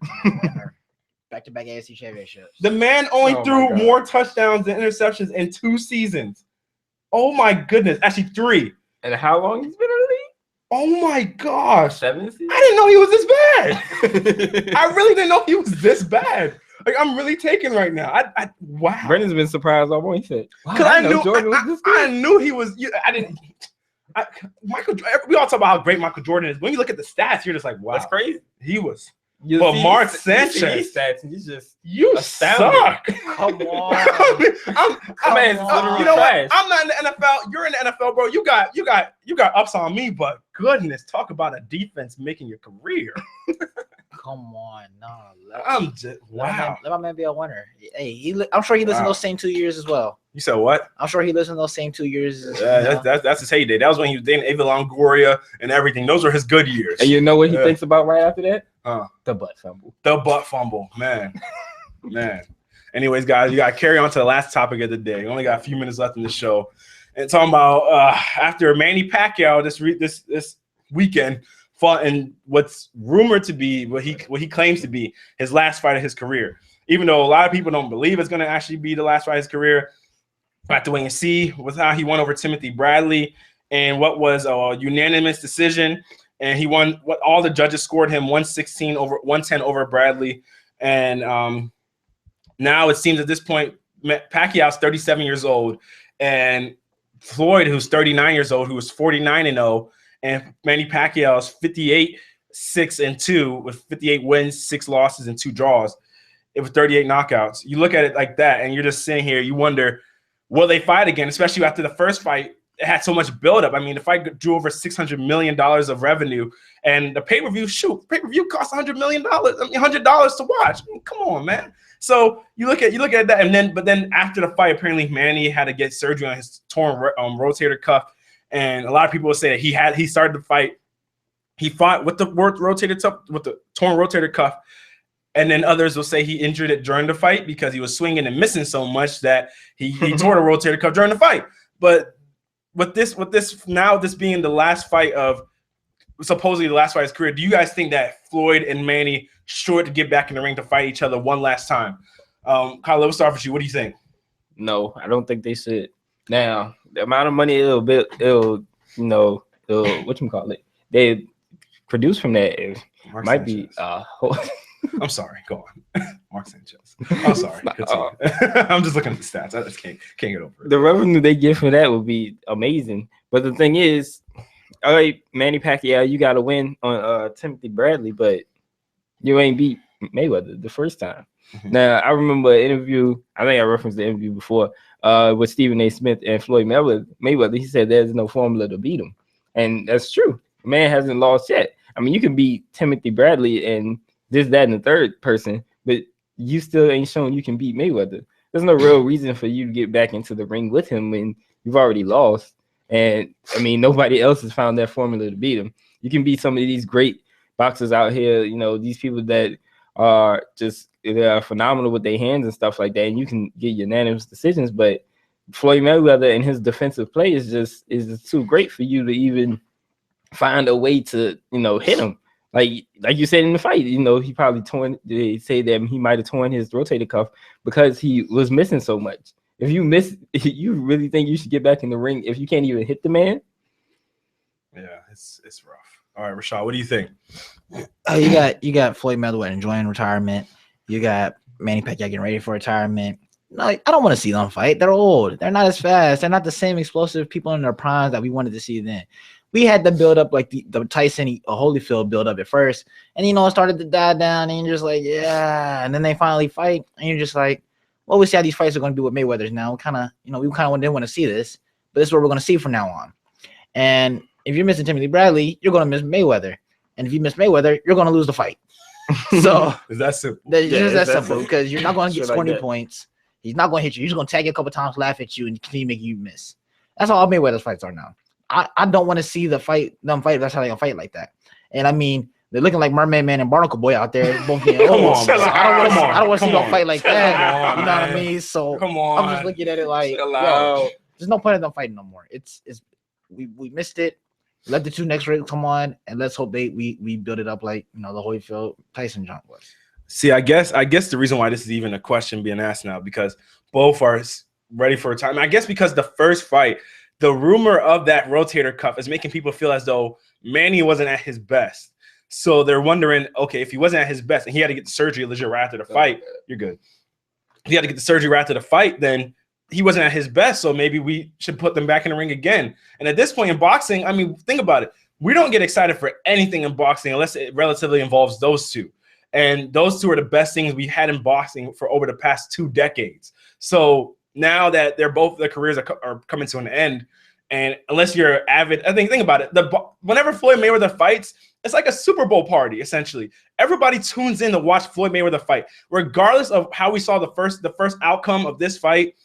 Back-to-back AFC championships. The man only threw more touchdowns than interceptions in 2 seasons. Oh my goodness. Actually, 3. And how long he's been in the league? Oh my gosh. 7 seasons? I didn't know he was this bad. I really didn't know he was this bad. Like, I'm really taken right now. Wow. Brandon's been surprised all morning. He said, wow, Because I knew he was. Michael. We all talk about how great Michael Jordan is. When you look at the stats, you're just like, wow, that's crazy. He was. But Mark Sanchez, you suck. Come on. You know what? I'm not in the NFL. You're in the NFL, bro. You got ups on me, but goodness, talk about a defense making your career. Come on, no. I'm just wow. Let my man be a winner. Hey, I'm sure he listened those same 2 years as well. You said what? I'm sure he listened those same 2 years. That's his heyday. That was when he was dating Ava Longoria and everything. Those were his good years. And you know what he thinks about right after that? The butt fumble. The butt fumble, man. Anyways, guys, you got to carry on to the last topic of the day. We only got a few minutes left in the show. And talking about after Manny Pacquiao this weekend fought in what's rumored to be what he claims to be his last fight of his career. Even though a lot of people don't believe it's going to actually be the last fight of his career, I have to wait and see with how he won over Timothy Bradley and what was a unanimous decision. And he won what all the judges scored him 116 over 110 over Bradley. And now it seems at this point, Pacquiao's 37 years old, and Floyd, who's 39 years old, who was 49-0, and Manny Pacquiao's 58-6-2 with 58 wins, 6 losses, and 2 draws. It was 38 knockouts. You look at it like that, and you're just sitting here. You wonder, will they fight again? Especially after the first fight, it had so much buildup. I mean, the fight drew over $600 million of revenue, and the pay-per-view cost $100 million. $100 to watch. I mean, come on, man. So you look at that, but then after the fight, apparently Manny had to get surgery on his torn rotator cuff, and a lot of people will say that he started the fight. He fought with the torn rotator cuff. And then others will say he injured it during the fight because he was swinging and missing so much that he tore the rotator cuff during the fight. But with this being the last fight of supposedly the last fight of his career, do you guys think that Floyd and Manny should get back in the ring to fight each other one last time? Kyle, let's start with you. What do you think? No, I don't think they should. Now, the amount of money they produce from that Mark might Sanchez. be I'm sorry. Go on. Mark Sanchez. I'm sorry. I'm just looking at the stats. I just can't get over it. The revenue they get from that would be amazing. But the thing is, all right, Manny Pacquiao, you got to win on Timothy Bradley, but you ain't beat Mayweather the first time. Mm-hmm. Now, I remember an interview. I think I referenced the interview before with Stephen A. Smith and Floyd Mayweather. He said there's no formula to beat him. And that's true. The man hasn't lost yet. I mean, you can beat Timothy Bradley and this, that, and the third person, but you still ain't shown you can beat Mayweather. There's no real reason for you to get back into the ring with him when you've already lost. And, I mean, nobody else has found that formula to beat him. You can beat some of these great boxers out here, these people that are just they're phenomenal with their hands and stuff like that, and you can get unanimous decisions. But Floyd Mayweather and his defensive play is just too great for you to even find a way to, hit him. Like you said in the fight, he probably they say that he might have torn his rotator cuff because he was missing so much. If you miss, you really think you should get back in the ring if you can't even hit the man? Yeah, it's rough. All right, Rashad, what do you think? You got Floyd Mayweather enjoying retirement. You got Manny Pacquiao getting ready for retirement. No, I don't want to see them fight. They're old. They're not as fast. They're not the same explosive people in their primes that we wanted to see then. We had the build up like the Tyson Holyfield build up at first, and it started to die down, and you're just like, yeah, and then they finally fight, and you're just like, well, we see how these fights are going to be with Mayweather's now. We kind of didn't want to see this, but this is what we're going to see from now on. And if you're missing Timothy Bradley, you're going to miss Mayweather, and if you miss Mayweather, you're going to lose the fight. So is that simple? It's that simple because you're not going to get 20 points. He's not going to hit you. He's just going to tag you a couple times, laugh at you, and continue to make you miss. That's how all Mayweather's fights are now. I don't want to see them fight. That's how they're going to fight like that. And I mean, They're looking like Mermaid Man and Barnacle Boy out there. Both getting Come old. on, So bro. I don't want to see no on. fight like that. on, You know what I man. mean? So Come on. I'm just looking at it like, Chill yo, out. there's no point in them fighting no more. We missed it. Let the two next race come on, and let's hope we build it up like, you know, the Holyfield Tyson John was. See, I guess the reason why this is even a question being asked now, because both are ready for a time. I guess because the first fight, the rumor of that rotator cuff is making people feel as though Manny wasn't at his best. So they're wondering, okay, if he wasn't at his best and he had to get the surgery legit right after the fight, you're good. If he had to get the surgery right after the fight, then he wasn't at his best. So maybe we should put them back in the ring again. And at this point in boxing, I mean, think about it. We don't get excited for anything in boxing unless it relatively involves those two. And those two are the best things we had in boxing for over the past 2 decades. So now that their careers are coming to an end, and unless you're avid, I think about it. Whenever Floyd Mayweather fights, it's like a Super Bowl party, essentially. Everybody tunes in to watch Floyd Mayweather fight, regardless of how we saw the first outcome of this fight.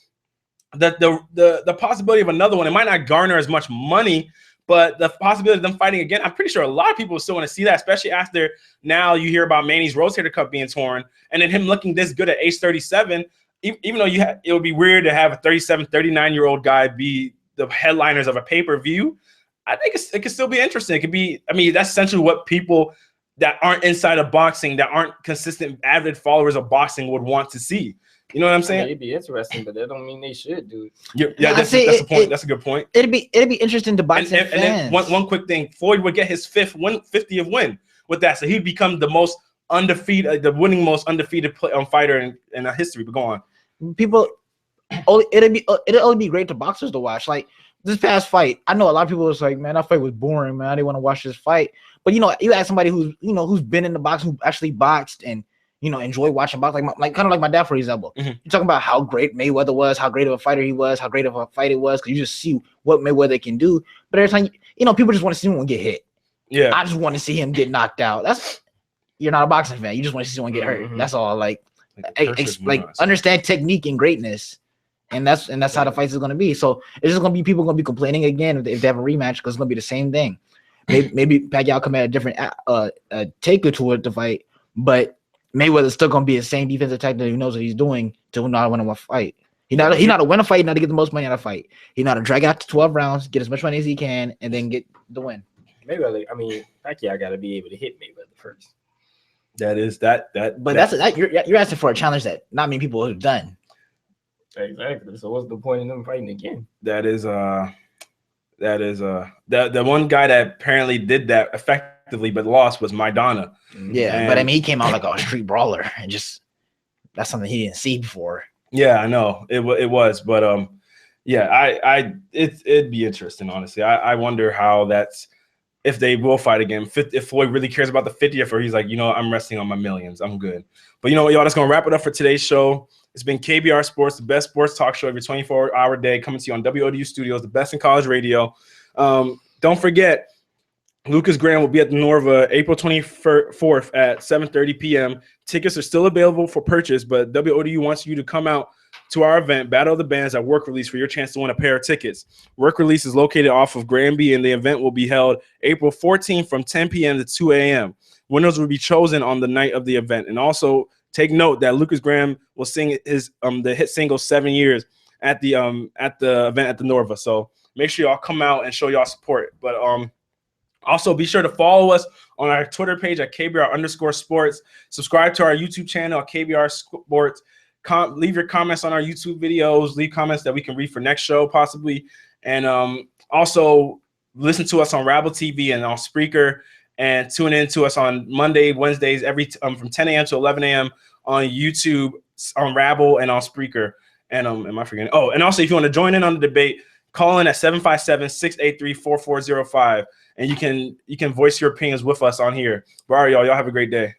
The possibility of another one, it might not garner as much money, but the possibility of them fighting again, I'm pretty sure a lot of people still want to see that, especially after now you hear about Manny's rotator cuff being torn, and then him looking this good at age 37. Even though it would be weird to have a 37, 39-year-old guy be the headliners of a pay-per-view, I think it could still be interesting. It could be, I mean, that's essentially what people that aren't inside of boxing, that aren't consistent, avid followers of boxing would want to see. You know what I'm saying? It'd be interesting, but that don't mean they should do it. Yeah, that's the point. That's a good point. It'd be interesting to boxing fans. And then one quick thing, Floyd would get his 50th win with that, so he'd become the most undefeated, the winning most undefeated fighter in history. But go on. People, it'd only be great to boxers to watch. Like this past fight, I know a lot of people was like, man, that fight was boring, man. I didn't want to watch this fight. But you know, you ask somebody who's been in the boxing, who actually boxed and enjoy watching boxing, like kind of like my dad, for example. Mm-hmm. You're talking about how great Mayweather was, how great of a fighter he was, how great of a fight it was, because you just see what Mayweather can do. But every time, people just want to see someone get hit. Yeah, I just want to see him get knocked out. You're not a boxing fan. You just want to see someone get hurt. Mm-hmm. That's all. Like understand technique and greatness, and that's how the fights is going to be. So it's just going to be people going to be complaining again if they have a rematch, because it's going to be the same thing. Maybe Pacquiao come at a different taker toward the fight, but Mayweather's still going to be the same defensive tactic that he knows what he's doing to not win a fight. He not to win a fight, not to get the most money out of a fight. He not to drag out to 12 rounds, get as much money as he can, and then get the win. Pacquiao got to be able to hit Mayweather first. That is that. But you're asking for a challenge that not many people have done. Exactly. So what's the point in them fighting again? The one guy that apparently did that effectively but lost was Maidana. Yeah, but I mean, he came out like a street brawler, and just that's something he didn't see before. Yeah, I know it was, but yeah, it'd be interesting, honestly. I wonder how that's. If they will fight again, if Floyd really cares about the 50th, or he's like, I'm resting on my millions, I'm good. But you know what, y'all, that's going to wrap it up for today's show. It's been KBR Sports, the best sports talk show every 24-hour day, coming to you on WODU Studios, the best in college radio. Don't forget, Lucas Graham will be at the Norva April 24th at 7:30 p.m. Tickets are still available for purchase, but WODU wants you to come out to our event, Battle of the Bands at Work Release, for your chance to win a pair of tickets. Work Release is located off of Granby, and the event will be held April 14th from 10 p.m. to 2 a.m. Winners will be chosen on the night of the event. And also take note that Lucas Graham will sing his the hit single 7 Years at the event at the Norva. So make sure y'all come out and show y'all support. But also be sure to follow us on our Twitter page at KBR_sports. Subscribe to our YouTube channel at KBR Sports. Leave your comments on our YouTube videos. Leave comments that we can read for next show, possibly. And also listen to us on Rabble TV and on Spreaker. And tune in to us on Monday, Wednesdays, from 10 a.m. to 11 a.m. on YouTube, on Rabble, and on Spreaker. And am I forgetting? Oh, and also if you want to join in on the debate, call in at 757-683-4405. And you can voice your opinions with us on here. But all right, y'all have a great day.